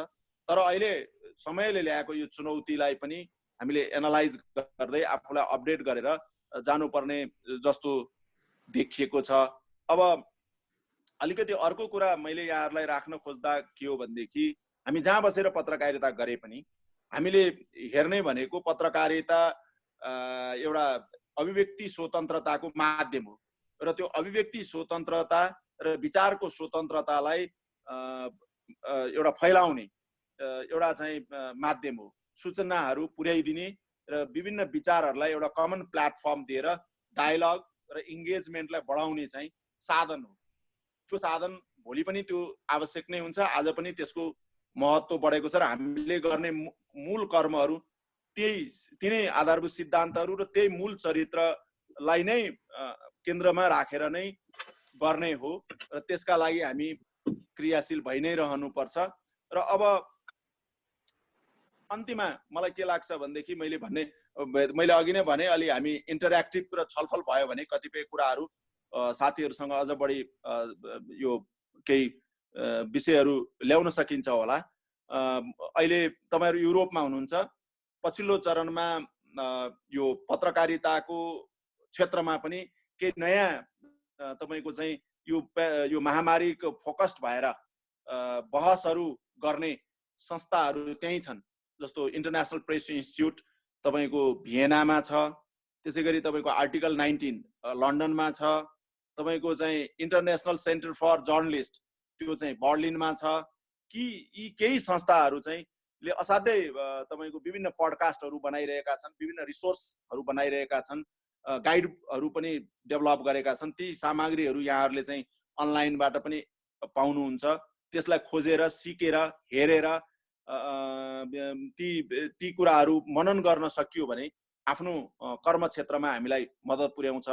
तर अहिले समयले ल्याएको यो चुनौतीलाई पनि हामीले एनालाइज गर्दै आफूलाई अपडेट गरेर जानुपर्ने जस्तो देखिएको छ। अब अलिकति अर्को कुरा मैले यहाँहरूलाई राख्न खोज्दा के हो भनेदेखि, हामी जहाँ बसेर पत्रकारिता गरे पनि हामीले हेर्ने भनेको पत्रकारिता एउटा अभिव्यक्ति स्वतन्त्रताको माध्यम हो र त्यो अभिव्यक्ति स्वतन्त्रता र विचारको स्वतन्त्रतालाई एउटा फैलाउने एउटा चाहिँ माध्यम हो। सूचनाहरू पुर्याइदिने र विभिन्न विचारहरूलाई एउटा कमन प्लेटफर्म दिएर डायलग र इङ्गेजमेन्टलाई बढाउने चाहिँ साधन हो। त्यो साधन भोलि पनि त्यो आवश्यक नै हुन्छ, आज पनि त्यसको महत्त्व बढेको छ र हामीले गर्ने मूल कर्महरू तिनै आधारभूत सिद्धान्तहरू र त्यही मूल चरित्रलाई नै केन्द्रमा राखेर नै गर्ने हो र त्यसका लागि हामी क्रियाशील भइ नै रहनुपर्छ। र अब अन्तिममा मलाई के लाग्छ भनेदेखि, मैले अघि नै भने अलि हामी इन्टरेक्टिभ र छलफल भयो भने कतिपय कुराहरू साथीहरूसँग अझ बढी यो केही विषयहरू ल्याउन सकिन्छ होला। अहिले तपाईहरु युरोपमा हुनुहुन्छ, पछिल्लो चरणमा यो पत्रकारिताको क्षेत्रमा पनि केही नयाँ तपाईको चाहिँ यो महामारीको फोकस्ड भएर बहसहरू गर्ने संस्थाहरू त्यही छन्। जस्तो इन्टरनेसनल प्रेस इन्स्टिट्युट तपाईको भियनामा छ, त्यसैगरी तपाईको आर्टिकल 19 लन्डनमा छ, तपाईको चाहिँ इन्टरनेसनल सेन्टर फर जर्नलिस्ट त्यो चाहिँ बर्लिनमा छ। कि यी केही संस्थाहरू चाहिँ ले असाध्यै तपाईको विभिन्न पडकास्टहरू बनाइरहेका छन्, विभिन्न रिसोर्सहरू बनाइरहेका छन्, गाइडहरू पनि डेभलप गरेका छन्। ती सामग्रीहरू यहाँहरूले चाहिँ अनलाइनबाट पनि पाउनुहुन्छ। त्यसलाई खोजेर सिकेर हेरेर ती कुराहरू मनन गर्न सकियो भने आफ्नो कर्म क्षेत्रमा हामीलाई मद्दत पुर्याउँछ।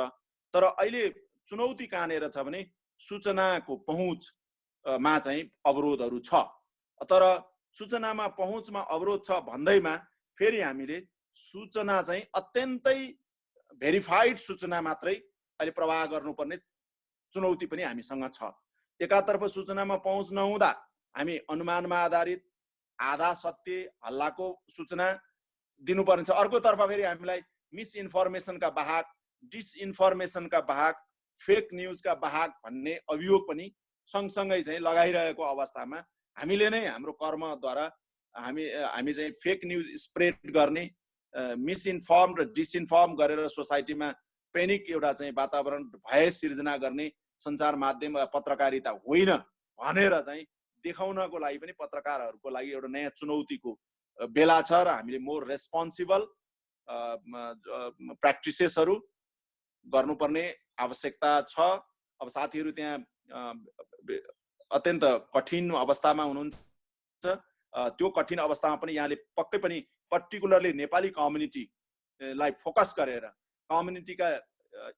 तर अहिले चुनौती कहाँनेर छ भने सूचनाको पहुँचमा चाहिँ अवरोधहरू छ। तर सूचनामा पहुँचमा अवरोध छ भन्दैमा फेरि हामीले सूचना चाहिँ अत्यन्तै भेरिफाइड सूचना मात्रै अहिले प्रवाह गर्नुपर्ने चुनौती पनि हामीसँग छ। एकातर्फ सूचनामा पहुँच नहुँदा हामी अनुमानमा आधारित आधा सत्य हल्लाको सूचना दिनुपर्ने छ। अर्कोतर्फ फेरि हामीलाई मिसइन्फर्मेसनका वाहक, डिसइन्फर्मेसनका वाहक, फेक न्युजका वाहक भन्ने अभियोग पनि सँगसँगै चाहिँ लगाइरहेको अवस्थामा हामीले नै हाम्रो कर्मद्वारा हामी चाहिँ फेक न्युज स्प्रेड गर्ने, मिसइन्फर्म र डिसइन्फर्म गरेर सोसाइटीमा पेनिक एउटा चाहिँ वातावरण भय सिर्जना गर्ने सञ्चार माध्यम वा पत्रकारिता होइन भनेर चाहिँ देखाउनको लागि पनि पत्रकारहरूको लागि एउटा नयाँ चुनौतीको बेला छ र हामीले मोर रेस्पोन्सिबल प्र्याक्टिसेसहरू गर्नुपर्ने आवश्यकता छ। अब साथीहरू त्यहाँ अत्यन्त कठिन अवस्थामा हुनुहुन्छ। त्यो कठिन अवस्थामा पनि यहाँले पक्कै पनि पर्टिकुलरली नेपाली कम्युनिटीलाई फोकस गरेर कम्युनिटीका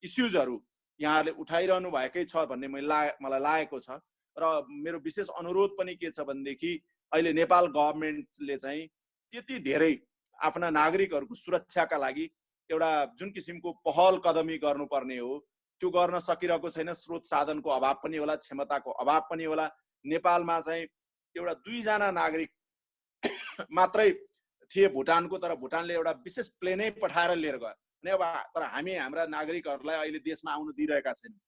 इस्युजहरू यहाँहरूले उठाइरहनु भएकै छ भन्ने मलाई लागेको छ। र मेरो विशेष अनुरोध पनि के छ भनेदेखि अहिले नेपाल गभर्नमेन्टले चाहिँ त्यति धेरै आफ्ना नागरिकहरूको सुरक्षाका लागि एउटा जुन किसिमको पहल कदमी गर्नुपर्ने हो त्यो गर्न सकिरहेको छैन। स्रोत साधनको अभाव पनि होला, क्षमताको अभाव पनि होला। नेपालमा चाहिँ एउटा 2 जना नागरिक मात्रै थिए भुटानको, तर भुटानले एउटा विशेष प्लेनै पठाएर लिएर गयो। अनि अब तर हामी हाम्रा नागरिकहरूलाई अहिले देशमा आउन दिइरहेका छैनौँ।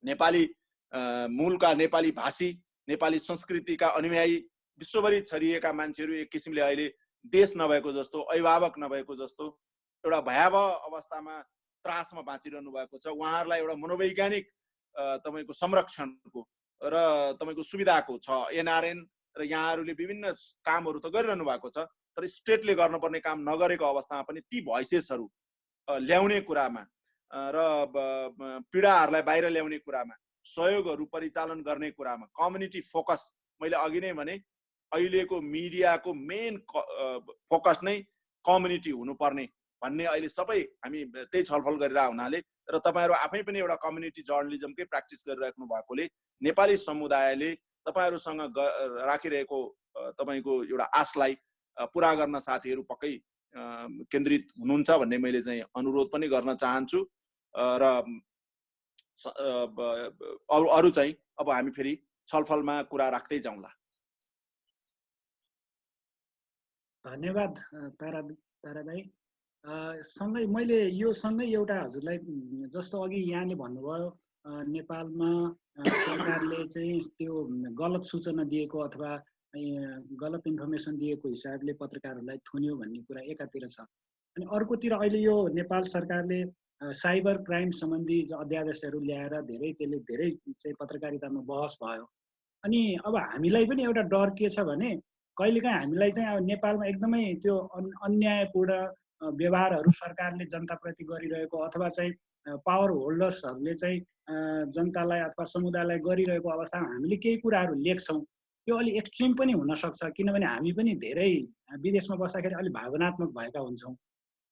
नेपाली मूलका नेपाली भाषी, नेपाली संस्कृतिका अनुयायी विश्वभरि छरिएका मान्छेहरू एक किसिमले अहिले देश नभएको जस्तो, अभिभावक नभएको जस्तो एउटा भयावह अवस्थामा त्रासमा बाँचिरहनु भएको छ। उहाँहरूलाई एउटा मनोवैज्ञानिक तपाईको संरक्षणको र तपाईको सुविधाको छ। एनआरएन र यहाँहरूले विभिन्न कामहरू त गरिरहनु भएको छ, तर स्टेटले गर्नुपर्ने काम नगरेको अवस्थामा पनि ती भोइसेसहरू ल्याउने कुरामा र पीडाहरूलाई बाहिर ल्याउने कुरामा, सहयोगहरू परिचालन गर्ने कुरामा कम्युनिटी फोकस, मैले अघि नै भने अहिलेको मिडियाको मेन फोकस नै कम्युनिटी हुनुपर्ने भन्ने अहिले सबै हामी त्यही छलफल गरिरहेको हुनाले र तपाईहरु आफै पनि एउटा कम्युनिटी जर्नलिजमकै प्र्याक्टिस गरिराख्नु भएकोले नेपाली समुदायले तपाईहरुसँग राखिरहेको तपाईको एउटा आशलाई पूरा गर्न साथीहरु पक्कै केन्द्रित हुनुहुन्छ भन्ने मैले चाहिँ अनुरोध पनि गर्न चाहन्छु। र अरु चाहिँ अब हामी फेरि छलफलमा कुरा राख्दै जाउँला। धन्यवाद तारा दाइ। सँगै मैले यो सँगै एउटा हजुरलाई जस्तो अघि यहाँले भन्नुभयो नेपालमा सरकारले चाहिँ त्यो गलत सूचना दिएको अथवा गलत इन्फर्मेसन दिएको हिसाबले पत्रकारहरूलाई थुन्यो भन्ने कुरा एकातिर छ, अनि अर्कोतिर अहिले यो नेपाल सरकारले साइबर क्राइम सम्बन्धी अध्यादेशहरू ल्याएर धेरै चाहिँ पत्रकारितामा बहस भयो। अनि अब हामीलाई पनि एउटा डर के छ भने कहिलेकाहीँ हामीलाई चाहिँ अब नेपालमा एकदमै त्यो अन्यायपूर्ण व्यवहारहरू सरकारले जनताप्रति गरिरहेको अथवा चाहिँ पावर होल्डर्सहरूले चाहिँ जनतालाई अथवा समुदायलाई गरिरहेको अवस्थामा हामीले केही कुराहरू लेख्छौँ, त्यो अलि एक्सट्रिम पनि हुनसक्छ, किनभने हामी पनि धेरै विदेशमा बस्दाखेरि अलिक भावनात्मक भएका हुन्छौँ।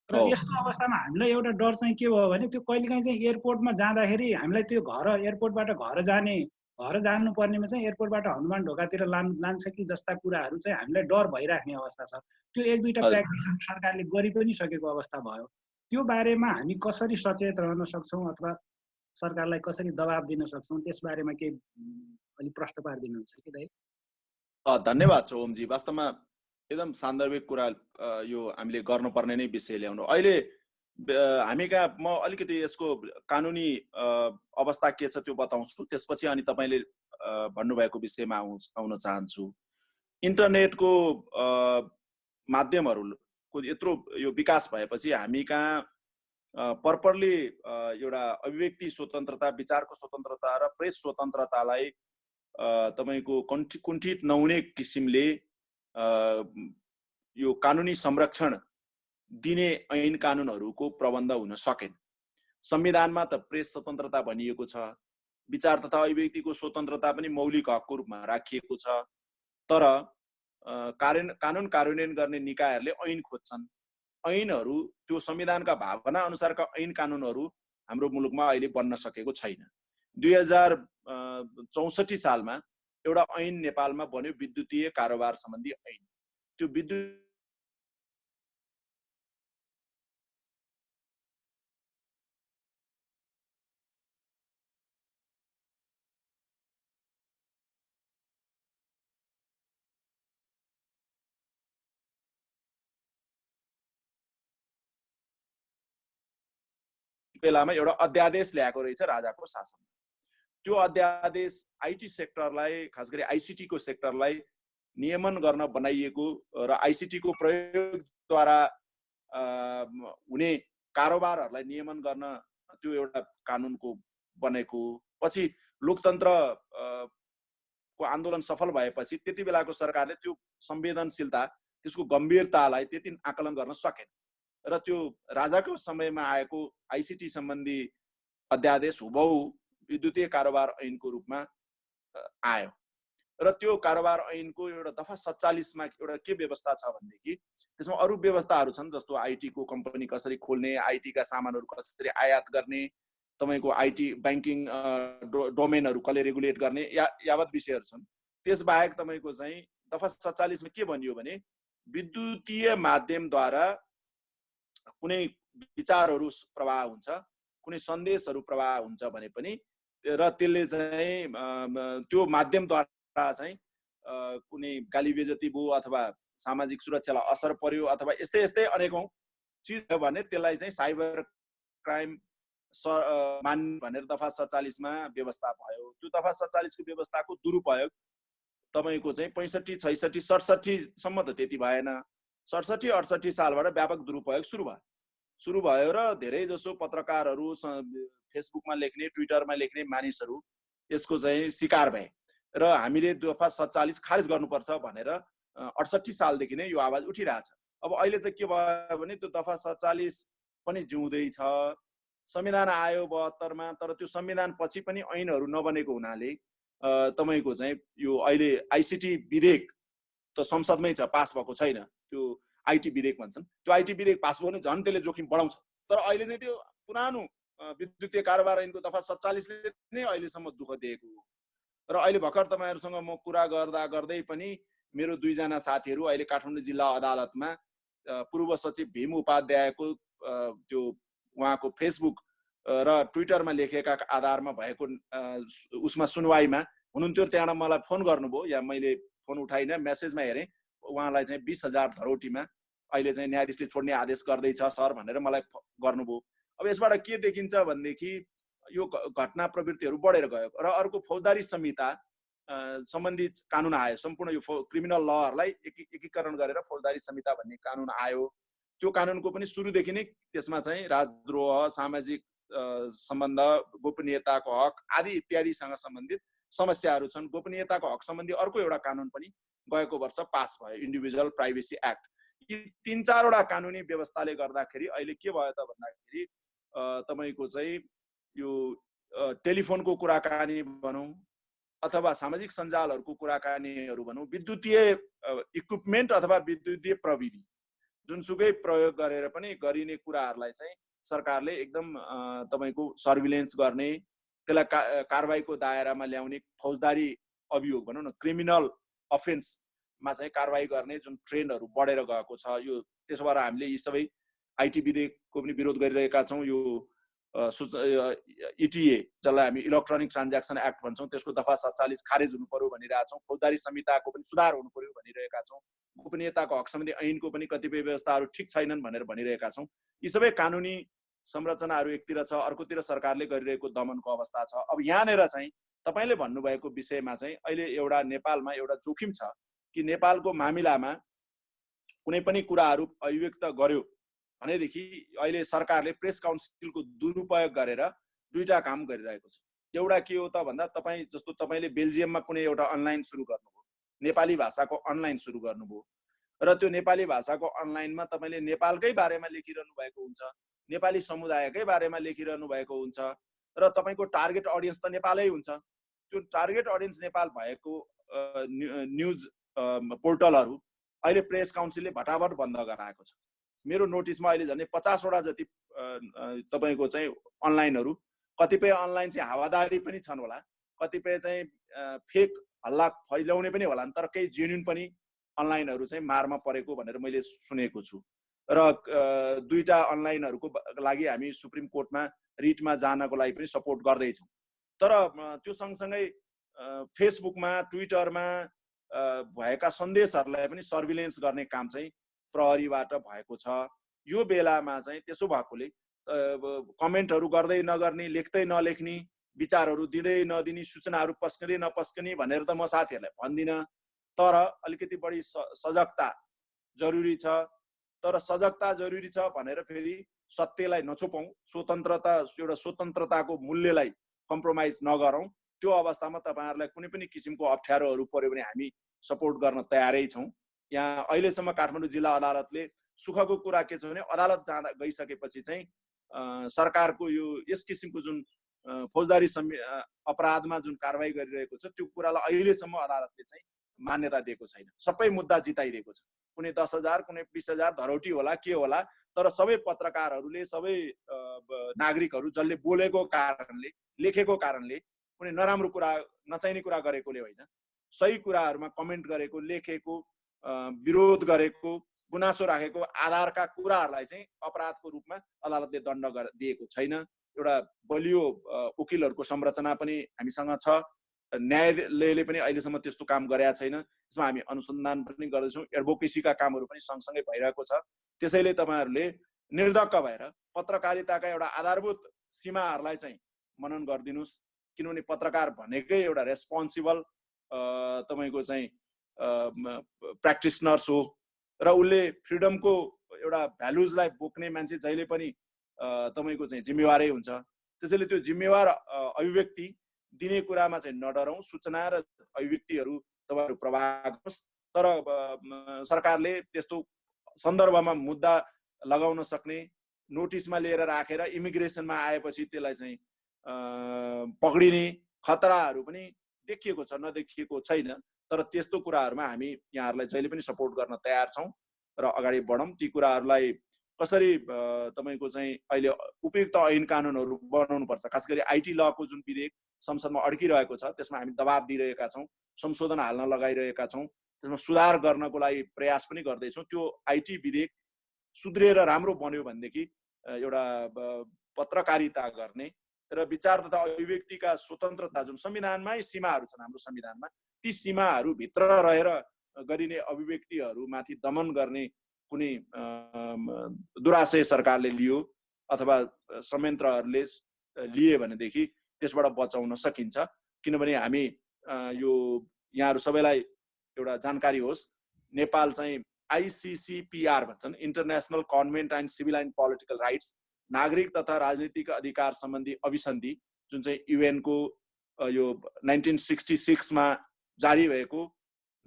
र यस्तो अवस्थामा हामीलाई एउटा डर चाहिँ के भयो भने त्यो कहिलेकाहीँ चाहिँ एयरपोर्टमा जाँदाखेरि हामीलाई त्यो एयरपोर्टबाट घर जानुपर्नेमा चाहिँ एयरपोर्टबाट हनुमान ढोकातिर लान्छ कि जस्ता कुराहरू चाहिँ हामीलाई डर भइराख्ने अवस्था छ। त्यो 1-2टा प्र्याक्टिसहरू सरकारले गरि पनि सकेको अवस्था भयो। त्यो बारेमा हामी कसरी सचेत रहन सक्छौँ अथवा सरकारलाई कसरी दबाब दिन सक्छौँ त्यसबारेमा केही अलि प्रश्न पारिदिनुहुन्छ कि दाइ? धन्यवाद छ ओमजी। वास्तवमा एकदम सान्दर्भिक कुरा यो हामीले गर्नुपर्ने नै विषय ल्याउनु। अहिले हामी कहाँ म अलिकति यसको कानुनी अवस्था के छ त्यो बताउँछु, त्यसपछि अनि तपाईँले भन्नुभएको विषयमा आउन चाहन्छु। इन्टरनेटको माध्यमहरूको यत्रो यो विकास भएपछि हामी कहाँ प्रपरली एउटा अभिव्यक्ति स्वतन्त्रता, विचारको स्वतन्त्रता र प्रेस स्वतन्त्रतालाई तपाईको कुण्ठित नहुने किसिमले यो कानुनी संरक्षण दिने ऐन कानुनहरूको प्रबन्ध हुन सकेन। संविधानमा त प्रेस स्वतन्त्रता भनिएको छ, विचार तथा अभिव्यक्तिको स्वतन्त्रता पनि मौलिक हकको रूपमा राखिएको छ, तर कानुन कार्यान्वयन गर्ने निकायहरूले ऐन खोज्छन्। ऐनहरू त्यो संविधानका भावना अनुसारका ऐन कानुनहरू हाम्रो मुलुकमा अहिले बन्न सकेको छैन। 2064 सालमा एउटा ऐन नेपालमा बन्यो, विद्युतीय कारोबार सम्बन्धी ऐन। त्यो विद्युत बेलामा एउटा अध्यादेश ल्याएको रहेछ राजाको शासनमा। त्यो अध्यादेश आईटी सेक्टरलाई, खास गरी आईसीटी को सेक्टरलाई नियमन गर्न बनाइएको र आईसीटी को प्रयोगद्वारा हुने कारोबारहरूलाई नियमन गर्न त्यो एउटा कानुनको बनेको। पछि लोकतन्त्र को आन्दोलन सफल भएपछि त्यति बेलाको सरकारले त्यो संवेदनशीलता, त्यसको गम्भीरतालाई त्यति आकलन गर्न सकेन र त्यो राजाको समयमा आएको आईसीटी सम्बन्धी अध्यादेश हुबहु विद्युतीय कारोबार ऐनको रूपमा आयो। र त्यो कारोबार ऐनको एउटा दफा 47 मा एउटा के व्यवस्था छ भनेदेखि त्यसमा अरु व्यवस्थाहरू छन्, जस्तो आईटी को कम्पनी कसरी खोल्ने, आईटी का सामानहरू कसरी आयात गर्ने, तपाईको आईटी बैंकिङ डोमेनहरू कसले रेगुलेट गर्ने, यावत विषयहरू छन्। त्यसबाहेक तपाईको चाहिँ दफा 47 मा के भनियो भने विद्युतीय माध्यमद्वारा कुनै विचारहरू प्रवाह हुन्छ, कुनै सन्देशहरू प्रवाह हुन्छ भने पनि र त्यसले चाहिँ त्यो माध्यमद्वारा चाहिँ कुनै गाली बेइज्जती भयो अथवा सामाजिक सुरक्षालाई असर पर्यो अथवा यस्तै यस्तै अनेकौं चीज हो भने त्यसलाई चाहिँ साइबर क्राइम मान भनेर दफा 47 मा व्यवस्था भयो। त्यो दफा 47 को व्यवस्थाको दुरुपयोग तपाईको चाहिँ 65, 66, 67 सम्म त त्यति भएन। 67, 68 सालबाट व्यापक दुरुपयोग सुरु भयो र धेरै जसो पत्रकारहरू, फेसबुकमा लेख्ने, ट्विटरमा लेख्ने मानिसहरू यसको चाहिँ शिकार भए र हामीले दफा 47 खारेज गर्नुपर्छ भनेर 68 सालदेखि नै यो आवाज उठिरहेछ। अब अहिले त के भयो भने त्यो दफा 47 पनि जिउँदै छ। संविधान आयो 72 मा, तर त्यो संविधान पछि पनि ऐनहरू नबनेको हुनाले तपाईको चाहिँ यो अहिले आईसीटी विधेयक त संसदमै छ, पास भएको छैन। त्यो आईटी विधेयक भन्छन्, त्यो आईटी विधेयक पास भयो भने झन् त्यसले जोखिम बढाउँछ। तर अहिले चाहिँ त्यो पुरानो विद्युतीय कारोबार ऐनको दफा 47 ले नै अहिलेसम्म दुःख दिएको हो। र अहिले भर्खर तपाईहरुसँग म कुरा गर्दै पनि मेरो दुईजना साथीहरू अहिले काठमाडौँ जिल्ला अदालतमा पूर्व सचिव भीम उपाध्यायको त्यो उहाँको फेसबुक र ट्विटरमा लेखेका आधारमा भएको उसमा सुनवाईमा हुनुहुन्थ्यो। त्यहाँबाट मलाई फोन गर्नुभयो, या मैले फोन उठाइन, मेसेजमा हेरेँ, उहाँलाई चाहिँ 20,000 धरोटीमा अहिले चाहिँ न्यायाधीशले छोड्ने आदेश गर्दैछ सर भनेर मलाई गर्नुभयो। अब यसबाट के देखिन्छ भनेदेखि यो घटना प्रवृत्तिहरू बढेर गयो र अर्को फौजदारी संहिता सम्बन्धी कानुन आयो। सम्पूर्ण यो क्रिमिनल लहरूलाई एकीकरण गरेर फौजदारी संहिता भन्ने कानुन आयो। त्यो कानुनको पनि सुरुदेखि नै त्यसमा चाहिँ राजद्रोह, सामाजिक सम्बन्ध, गोपनीयताको हक आदि इत्यादिसँग सम्बन्धित समस्याहरू छन्। गोपनीयताको हक सम्बन्धी अर्को एउटा कानुन पनि गएको वर्ष पास भयो, इन्डिभिजुअल प्राइभेसी एक्ट। यी 3-4 वटा कानुनी व्यवस्थाले गर्दाखेरि अहिले के भयो त भन्दाखेरि तपाईको चाहिँ यो टेलिफोनको कुराकानी भनौं अथवा सामाजिक सञ्जालहरूको कुराकानीहरू भनौं, विद्युतीय इक्विपमेन्ट अथवा विद्युतीय प्रविधि जुनसुकै प्रयोग गरेर पनि गरिने कुराहरूलाई चाहिँ सरकारले एकदम तपाईको सर्भिलेन्स गर्ने, त्यसलाई कारबाहीको दायरामा ल्याउने, फौजदारी अभियोग भनौं न, क्रिमिनल अफेन्समा चाहिँ कारबाही गर्ने जुन ट्रेन्डहरू बढेर गएको छ। यो त्यसो भएर हामीले यी सबै आईटी विधेयकको पनि विरोध गरिरहेका छौं। यो ETA जसलाई हामी इलेक्ट्रोनिक ट्रान्ज्याक्सन एक्ट भन्छौँ त्यसको दफा 47 खारेज हुनु पर्यो भनिरहेका छौँ। फौजदारी संहिताको पनि सुधार हुनु पर्यो भनिरहेका छौँ। गोपनीयताको हक सम्बन्धी ऐनको पनि कतिपय व्यवस्थाहरू ठिक छैनन् भनेर भनिरहेका छौँ। यी सबै कानुनी संरचनाहरू एकतिर छ, अर्कोतिर सरकारले गरिरहेको दमनको अवस्था छ। अब यहाँनिर चाहिँ तपाईले भन्नुभएको विषयमा चाहिँ अहिले एउटा नेपालमा एउटा जोखिम छ कि नेपालको मामिलामा कुनै पनि कुराहरू अभिव्यक्त गर्यो भनेदेखि अहिले सरकारले प्रेस काउन्सिलको दुरुपयोग गरेर दुईटा काम गरिरहेको छ। एउटा के हो त भन्दा तपाईले बेल्जियममा कुनै एउटा अनलाइन सुरु गर्नुभयो, नेपाली भाषाको अनलाइन सुरु गर्नुभयो र त्यो नेपाली भाषाको अनलाइनमा तपाईले नेपालकै बारेमा लेखिरहनु भएको हुन्छ, नेपाली समुदायकै बारेमा लेखिरहनु भएको हुन्छ र तपाईको टार्गेट अडियन्स त नेपालै हुन्छ। त्यो टार्गेट अडियन्स नेपाल भएको न्युज पोर्टलहरू अहिले प्रेस काउन्सिलले भटाभट बन्द गराएको छ। मेरो नोटिसमा अहिले झन् 50 वटा जति तपाईको चाहिँ अनलाइनहरू, कतिपय अनलाइन चाहिँ हावादारी पनि छन् होला, कतिपय चाहिँ फेक हल्ला फैलाउने पनि होला, तर केही जेन्युन पनि अनलाइनहरू चाहिँ मारमा परेको भनेर मैले सुनेको छु र दुईटा अनलाइनहरूको लागि हामी सुप्रिम कोर्टमा रिटमा जानको लागि पनि सपोर्ट गर्दैछौँ। तर त्यो सँगसँगै फेसबुकमा ट्विटरमा भएका सन्देशहरूलाई पनि सर्भिलेन्स गर्ने काम चाहिँ प्रहरीबाट भएको छ। यो बेलामा चाहिँ त्यसो भएकोले कमेन्टहरू गर्दै नगर्ने, लेख्दै नलेख्ने, विचारहरू दिँदै नदिने, सूचनाहरू पस्कँदै नपस्कने भनेर त म साथीहरूलाई भन्दिनँ, तर अलिकति बढी सजगता जरुरी छ। तर सजगता जरुरी छ भनेर फेरि सत्यलाई नछुपाउँ, एउटा स्वतन्त्रताको मूल्यलाई कम्प्रोमाइज नगरौँ। त्यो अवस्थामा तपाईहरुलाई कुनै पनि किसिमको अप्ठ्यारोहरू पर्यो भने हामी सपोर्ट गर्न तयारै छौँ। यहाँ अहिलेसम्म काठमाडौँ जिल्ला अदालतले सुखको कुरा के छ भने अदालत जाँदा गइसकेपछि चाहिँ सरकारको यो यस किसिमको जुन फौजदारी अपराधमा जुन कारबाही गरिरहेको छ त्यो कुरालाई अहिलेसम्म अदालतले चाहिँ मान्यता दिएको छैन। सबै मुद्दा जिताइदिएको छ। कुनै 10,000 कुनै 20,000 धरौटी होला के होला, तर सबै पत्रकारहरूले, सबै नागरिकहरू जसले बोलेको कारणले, लेखेको कारणले, कुनै नराम्रो कुरा नचाहिने कुरा गरेकोले होइन, सही कुराहरूमा कमेन्ट गरेको, लेखेको, विरोध गरेको, गुनासो राखेको आधारका कुराहरूलाई चाहिँ अपराधको रूपमा अदालतले दण्ड दिएको छैन। एउटा बलियो वकिलहरूको संरचना पनि हामीसँग छ। न्यायालयले पनि अहिलेसम्म त्यस्तो काम गरेका छैन। यसमा हामी अनुसन्धान पनि गर्दैछौँ। एडभोकेसीका कामहरू पनि सँगसँगै भइरहेको छ। त्यसैले तपाईहरुले निर्धक्क भएर पत्रकारिताका एउटा आधारभूत सीमाहरूलाई चाहिँ मनन गरिदिनुस्, किनभने पत्रकार भनेकै एउटा रेस्पोन्सिबल तपाईको चाहिँ प्र्याक्टिसनर्स हो र उसले फ्रिडमको एउटा भ्यालुजलाई बोक्ने मान्छे जहिले पनि तपाईको चाहिँ जिम्मेवारै हुन्छ। त्यसैले त्यो जिम्मेवार अभिव्यक्ति दिने कुरामा चाहिँ नडरौँ। सूचना र अभिव्यक्तिहरू तपाईहरु प्रवाह गर्नुस्, तर सरकारले त्यस्तो सन्दर्भमा मुद्दा लगाउन सक्ने, नोटिसमा लिएर राखेर इमिग्रेसनमा आएपछि त्यसलाई चाहिँ पक्डिने खतराहरू पनि देखिएको छ, नदेखिएको छैन। तर त्यस्तो कुराहरूमा हामी यहाँहरूलाई जहिले पनि सपोर्ट गर्न तयार छौँ र अगाडि बढौँ। ती कुराहरूलाई कसरी तपाईको चाहिँ अहिले उपयुक्त ऐन कानुनहरू बनाउनुपर्छ, खास गरी आइटी लको जुन विधेयक संसदमा अड्किरहेको छ त्यसमा हामी दबाब दिइरहेका छौँ, संशोधन हाल्न लगाइरहेका छौँ, त्यसमा सुधार गर्नको लागि प्रयास पनि गर्दैछौँ। त्यो आइटी विधेयक सुध्रिएर राम्रो बन्यो भनेदेखि एउटा पत्रकारिता गर्ने र विचार तथा अभिव्यक्तिका स्वतन्त्रता जुन संविधानमै सीमाहरू छन्, हाम्रो संविधानमा ती सीमाहरू भित्र रहेर गरिने अभिव्यक्तिहरूमाथि दमन गर्ने कुनै दुराशय सरकारले लियो अथवा संयन्त्रहरूले लिए भनेदेखि त्यसबाट बचाउन सकिन्छ। किनभने हामी यो यहाँहरू सबैलाई एउटा जानकारी होस्, नेपाल चाहिँ ICCPR भन्छन्, international convent and civil and political rights, नागरिक तथा राजनीतिक अधिकार सम्बन्धी अभिसन्धि जुन चाहिँ UN को यो 1966 मा जारी भएको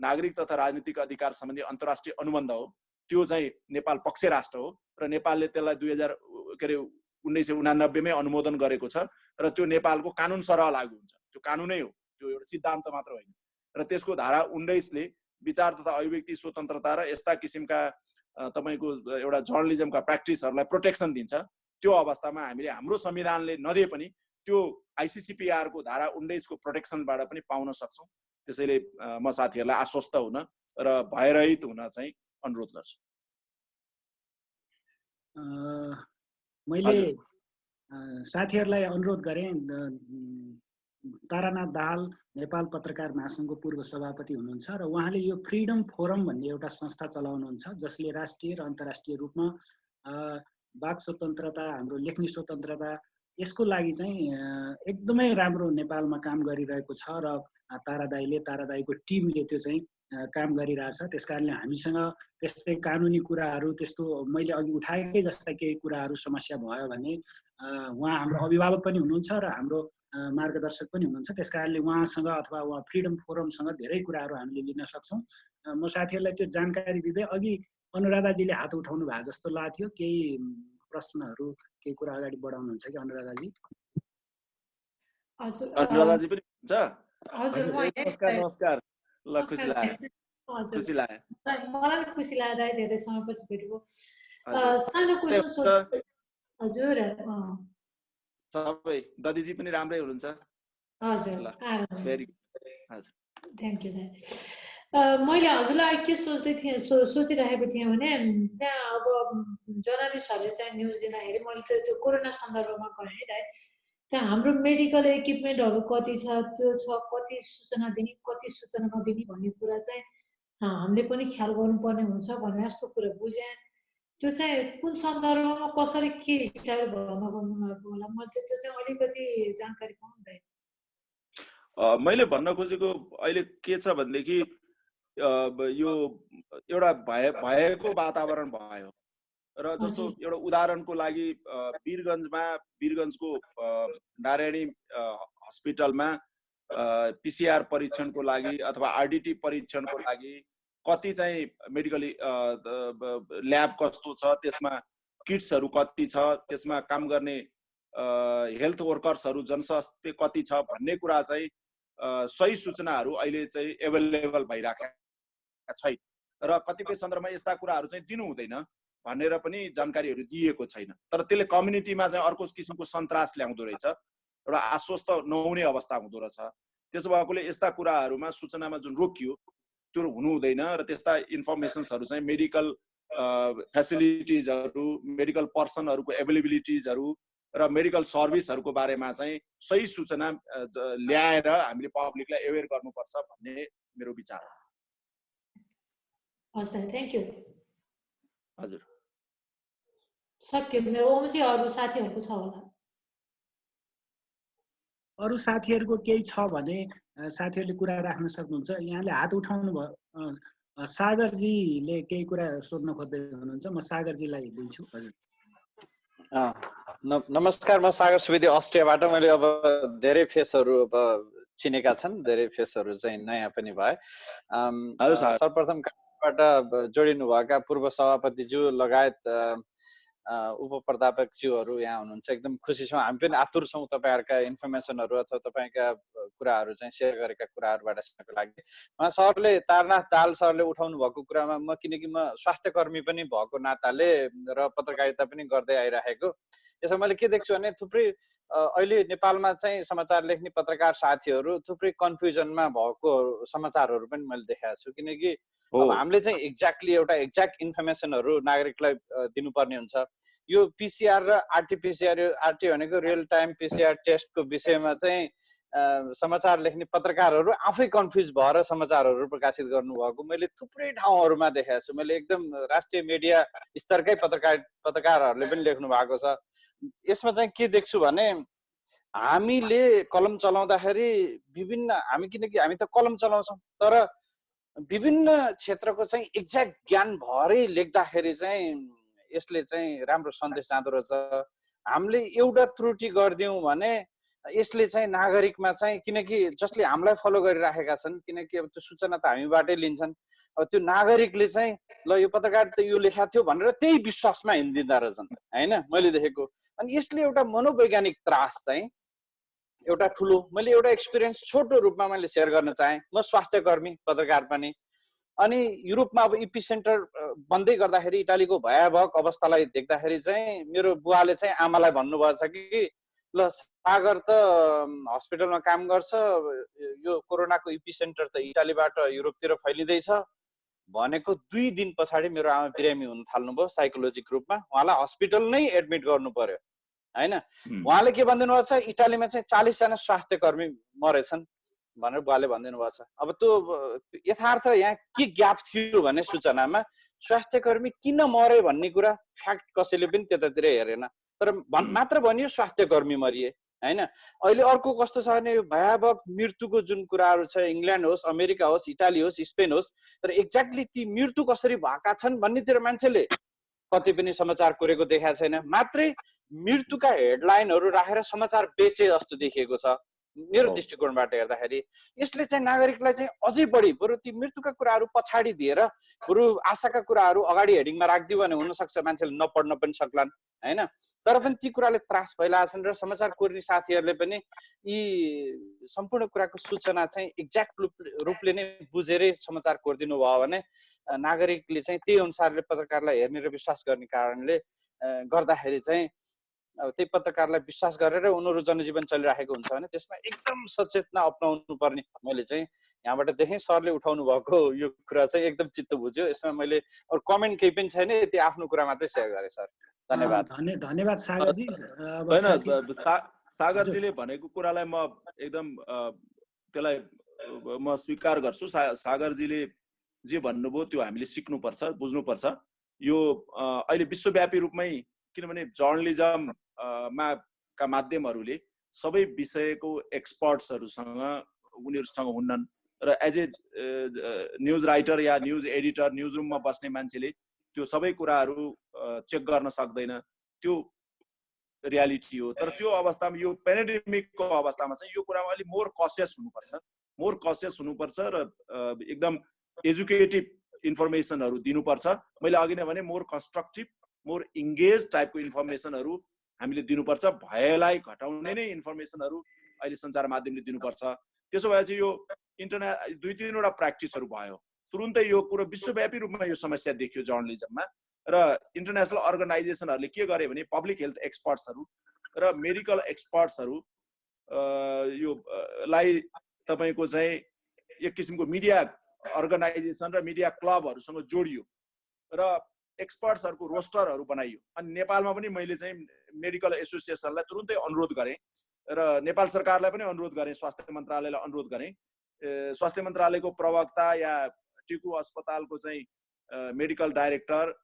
नागरिक तथा राजनीतिक अधिकार सम्बन्धी अन्तर्राष्ट्रिय अनुबन्ध हो। त्यो चाहिँ नेपाल पक्ष राष्ट्र हो र नेपालले त्यसलाई 1989 मै अनुमोदन गरेको छ र त्यो नेपालको कानुन सरह लागू हुन्छ। त्यो कानुनै हो, त्यो एउटा सिद्धान्त मात्र होइन। र त्यसको धारा 19 ले विचार तथा अभिव्यक्ति स्वतन्त्रता र यस्ता किसिमका तपाईको एउटा जर्नलिजमका प्र्याक्टिसहरूलाई प्रोटेक्सन दिन्छ। त्यो अवस्थामा हामीले हाम्रो संविधानले नदिए पनि त्यो ICCPR को धारा 19 को प्रोटेक्सनबाट पनि पाउन सक्छौँ। त्यसैले म साथीहरूलाई आश्वस्त हुन र भयरहित हुन चाहिँ अनुरोध गर्छु। मैले साथीहरूलाई अनुरोध गरेँ, तारानाथ दाहाल नेपाल पत्रकार महासङ्घको पूर्व सभापति हुनुहुन्छ र उहाँले यो फ्रिडम फोरम भन्ने एउटा संस्था चलाउनुहुन्छ जसले राष्ट्रिय र अन्तर्राष्ट्रिय रूपमा वाक स्वतन्त्रता, हाम्रो लेख्ने स्वतन्त्रता, यसको लागि चाहिँ एकदमै राम्रो नेपालमा काम गरिरहेको छ र तारादाईको टिमले त्यो चाहिँ काम गरिरहेछ। त्यसकारणले हामीसँग त्यस्तै कानुनी कुराहरू, त्यस्तो मैले अघि उठाएकै जस्ता केही कुराहरू समस्या भयो भने उहाँ हाम्रो अभिभावक पनि हुनुहुन्छ र हाम्रो मार्गदर्शक पनि हुनुहुन्छ। त्यसकारणले उहाँसँग अथवा उहाँ फ्रिडम फोरमसँग धेरै कुराहरू हामीले लिन सक्छौँ। म साथीहरूलाई त्यो जानकारी दिँदै अघि अनुराधाजीले हात उठाउनु भएको जस्तो लाग्थ्यो। केही प्रश्नहरू, केही कुरा अगाडि बढाउनुहुन्छ कि अनुराधाजी? अनुराधाजी पनि हुन्छ? हजुर, नमस्कार। ल, खुसी लाग्यो। मलाई पनि खुसी लाग्यो, धेरै समयपछि भेटेको। सानो क्वेसन सोध्छु हजुर। सबै ददिजी पनि राम्रै हुनुहुन्छ? हजुर, भेरी गुड। हजुर, थ्याङ्क यू सर। मैले हजुरलाई के सोचिरहेको थिएँ भने त्यहाँ अब जर्नलिस्टहरूले चाहिँ न्युज दिँदाखेरि मैले त्यो कोरोना सन्दर्भमा गएँ है, त्यहाँ हाम्रो मेडिकल इक्विपमेन्टहरू कति छ, त्यो छ, कति सूचना दिने, कति सूचना नदिने भन्ने कुरा चाहिँ हामीले पनि ख्याल गर्नुपर्ने हुन्छ भन्ने जस्तो कुरा बुझेँ। त्यो चाहिँ कुन सन्दर्भमा कसरी के हिसाबले भन्न खोज्नुभएको होला, मैले त्यो चाहिँ अलिकति जानकारी पाउँदैन। मैले भन्न खोजेको अहिले के छ भनेदेखि यो एउटा भएको वातावरण भयो र जस्तो एउटा उदाहरणको लागि वीरगन्जको नारायणी हस्पिटलमा पिसिआर परीक्षणको लागि अथवा आरडिटी परीक्षणको लागि कति चाहिँ मेडिकल ल्याब कस्तो छ, त्यसमा किट्सहरू कति छ, त्यसमा काम गर्ने हेल्थ वर्कर्सहरू जनस्वास्थ्य कति छ भन्ने कुरा चाहिँ सही सूचनाहरू अहिले चाहिँ एभाइलेबल भइराखेका छैन र कतिपय सन्दर्भमा यस्ता कुराहरू चाहिँ दिनु हुँदैन भनेर पनि जानकारीहरू दिएको छैन। तर त्यसले कम्युनिटीमा चाहिँ अर्को किसिमको सन्तास ल्याउँदो रहेछ, एउटा आश्वस्त नहुने अवस्था हुँदो रहेछ। त्यसो भएकोले यस्ता कुराहरूमा सूचनामा जुन रोकियो त्यो हुनु हुँदैन र त्यस्ता इन्फर्मेसन्सहरू चाहिँ मेडिकल फेसिलिटिजहरू, मेडिकल पर्सनहरूको एभाइलेबिलिटिजहरू र मेडिकल सर्भिसहरूको बारेमा चाहिँ सही सूचना ल्याएर हामीले पब्लिकलाई अवेर गर्नुपर्छ भन्ने मेरो विचार हो। हस्, थ्याङ्क यू। हजुर, सक्यो मेरो। चाहिँ अरू साथीहरूको छ होला? अरू साथीहरूको केही छ भने साथीहरूले कुरा राख्न सक्नुहुन्छ। यहाँले हात उठाउनु भयो, सागरजीले केही कुरा सोध्न खोज्दै हुनुहुन्छ, म सागरजीलाई दिन्छु। हजुर, नमस्कार, म सागर सुवेदी अस्ट्रियाबाट। मैले अब धेरै फेसहरू अब चिनेका छन्, धेरै फेसहरू चाहिँ नयाँ पनि भए। सर्वप्रथम बाट जोडिनुभएका पूर्व सभापतिज्यू लगायत उप प्राध्यापकज्यूहरू यहाँ हुनुहुन्छ, एकदम खुसी छौँ। हामी पनि आतुर छौँ तपाईँहरूका इन्फर्मेसनहरू अथवा तपाईँका कुराहरू चाहिँ सेयर गरेका कुराहरूबाट सिक्नको लागि। उहाँ सरले, तारानाथ दाहाल सरले उठाउनु भएको कुरामा म, किनकि म स्वास्थ्यकर्मी पनि भएको नाताले र पत्रकारिता पनि गर्दै आइरहेको, यसमा मैले के देख्छु भने थुप्रै अहिले नेपालमा चाहिँ समाचार लेख्ने पत्रकार साथीहरू थुप्रै कन्फ्युजनमा भएको समाचारहरू पनि मैले देखाएको छु। किनकि अब हामीले चाहिँ एक्ज्याक्ट इन्फर्मेसनहरू नागरिकलाई दिनुपर्ने हुन्छ। यो पिसिआर र आरटिपिसिआर, आरटी भनेको रियल टाइम पिसिआर टेस्टको विषयमा चाहिँ समाचार लेख्ने पत्रकारहरू आफै कन्फ्युज भएर समाचारहरू प्रकाशित गर्नुभएको मैले थुप्रै ठाउँहरूमा देखाएको छु। मैले एकदम राष्ट्रिय मिडिया स्तरकै पत्रकारहरूले पनि लेख्नु भएको छ। यसमा चाहिँ के देख्छु भने हामीले कलम चलाउँदाखेरि किनकि हामी त कलम चलाउँछौँ, तर विभिन्न क्षेत्रको चाहिँ एक्ज्याक्ट ज्ञान भएरै लेख्दाखेरि चाहिँ यसले चाहिँ राम्रो सन्देश जाँदो रहेछ। हामीले एउटा त्रुटि गरिदियौँ भने यसले चाहिँ नागरिकमा चाहिँ, किनकि जसले हामीलाई फलो गरिराखेका छन्, किनकि अब त्यो सूचना त हामीबाटै लिन्छन्, अब त्यो नागरिकले चाहिँ ल यो पत्रकार त यो लेखा थियो भनेर त्यही विश्वासमा हिँडिदिँदा रहेछन् होइन, मैले देखेको। अनि यसले एउटा मनोवैज्ञानिक त्रास चाहिँ एउटा ठुलो, मैले एउटा एक्सपिरियन्स छोटो रूपमा मैले सेयर गर्न चाहेँ। म स्वास्थ्यकर्मी पत्रकार पनि, अनि युरोपमा अब इपी सेन्टर बन्दै गर्दाखेरि इटालीको भयावह अवस्थालाई देख्दाखेरि चाहिँ मेरो बुवाले चाहिँ आमालाई भन्नुभएछ कि ल सागर त हस्पिटलमा काम गर्छ, यो कोरोनाको इपी सेन्टर त इटालीबाट युरोपतिर फैलिँदैछ भनेको 2 दिन पछाडि मेरो आमा बिरामी हुन थाल्नुभयो साइकोलोजिक रूपमा। उहाँलाई हस्पिटल नै एडमिट गर्नु पर्यो हैन। उहाँले के भनिदिनु भएको छ, इटालीमा चाहिँ 40 जना स्वास्थ्य कर्मी मरेछन् भनेर बुवाले भनिदिनु भएको छ। अब त्यो यथार्थ यहाँ के ग्याप थियो भने सूचनामा स्वास्थ्य कर्मी किन मरे भन्ने कुरा फ्याक्ट कसैले पनि त्यतातिर हेरेन, तर मात्र भनियो स्वास्थ्य कर्मी मरिए हैन। अहिले अर्को कस्तो छ भने भयावह मृत्युको जुन कुराहरू छ, इङ्ल्यान्ड होस्, अमेरिका होस्, इटाली होस्, स्पेन होस्, तर एक्ज्याक्टली ती मृत्यु कसरी भएका छन् भन्नेतिर मान्छेले कति पनि समाचार कोरेको देखाएको छैन। मात्रै मृत्युका हेडलाइनहरू राखेर समाचार बेचे जस्तो देखिएको छ मेरो दृष्टिकोणबाट हेर्दाखेरि। यसले चाहिँ नागरिकलाई चाहिँ अझै बढी बरु ती मृत्युका कुराहरू पछाडि दिएर बरु आशाका कुराहरू अगाडि हेडिङमा राखिदियो भने हुनसक्छ मान्छेले नपढ्न पनि सक्लान् हैन। तर पनि ती कुराले त्रास फैलाएछन् र समाचार कोर्ने साथीहरूले पनि यी सम्पूर्ण कुराको सूचना चाहिँ एक्ज्याक्ट रूपले नै बुझेरै समाचार कोरिदिनु भयो भने नागरिकले चाहिँ त्यही अनुसारले पत्रकारलाई हेर्ने र विश्वास गर्ने कारणले गर्दाखेरि चाहिँ अब त्यही पत्रकारलाई विश्वास गरेर उनीहरू जनजीवन चलिराखेको हुन्छ भने त्यसमा एकदम सचेतना अपनाउनु पर्ने मैले चाहिँ यहाँबाट देखेँ। सरले उठाउनु भएको यो कुरा चाहिँ एकदम चित्त बुझ्यो। यसमा मैले अरू कमेन्ट केही पनि छैन, यति आफ्नो कुरा मात्रै सेयर गरेँ सर। धन्यवाद। धन्यवाद सागरजी। हैन सागरजीले भनेको कुरालाई म एकदम त्यसलाई म स्वीकार गर्छु। सागरजीले जे भन्नुभयो त्यो हामीले सिक्नुपर्छ, बुझ्नुपर्छ। यो अहिले विश्वव्यापी रूपमै, किनभने जर्नलिजम का माध्यमहरूले सबै विषयको एक्सपर्ट्सहरूसँग उनीहरूसँग हुन्नन् र एज ए न्युज राइटर या न्युज एडिटर, न्युज रुममा बस्ने मान्छेले त्यो सबै कुराहरू चेक गर्न सक्दैन, त्यो रियालिटी हो। तर त्यो अवस्थामा, यो पेन्डेमिकको अवस्थामा चाहिँ यो कुरामा अलिक मोर कसियस हुनुपर्छ र एकदम एजुकेटिभ इन्फर्मेसनहरू दिनुपर्छ। मैले अघि नै भने मोर कन्स्ट्रक्टिभ, मोर इङ्गेज टाइपको इन्फर्मेसनहरू हामीले दिनुपर्छ। भयलाई घटाउने नै इन्फर्मेसनहरू अहिले सञ्चार माध्यमले दिनुपर्छ। त्यसो भए चाहिँ यो इन्टरनेट 2-3वटा प्र्याक्टिसहरू भयो, तुरुन्तै यो कुरो विश्वव्यापी रूपमा यो समस्या देखियो जर्नलिजममा। र इन्टरनेसनल अर्गनाइजेसनहरूले के गरे भने पब्लिक हेल्थ एक्सपर्ट्सहरू र मेडिकल एक्सपर्ट्सहरू यो लाई तपाईँको चाहिँ एक किसिमको मिडिया अर्गनाइजेसन र मिडिया क्लबहरूसँग जोडियो र एक्सपर्ट्सहरूको रोस्टरहरू बनाइयो। अनि नेपालमा पनि मैले चाहिँ मेडिकल एसोसिएसनलाई तुरुन्तै अनुरोध गरेँ र नेपाल सरकारलाई पनि अनुरोध गरेँ, स्वास्थ्य मन्त्रालयलाई अनुरोध गरेँ। स्वास्थ्य मन्त्रालयको प्रवक्ता या टिकु अस्पतालको चाहिँ मेडिकल डाइरेक्टर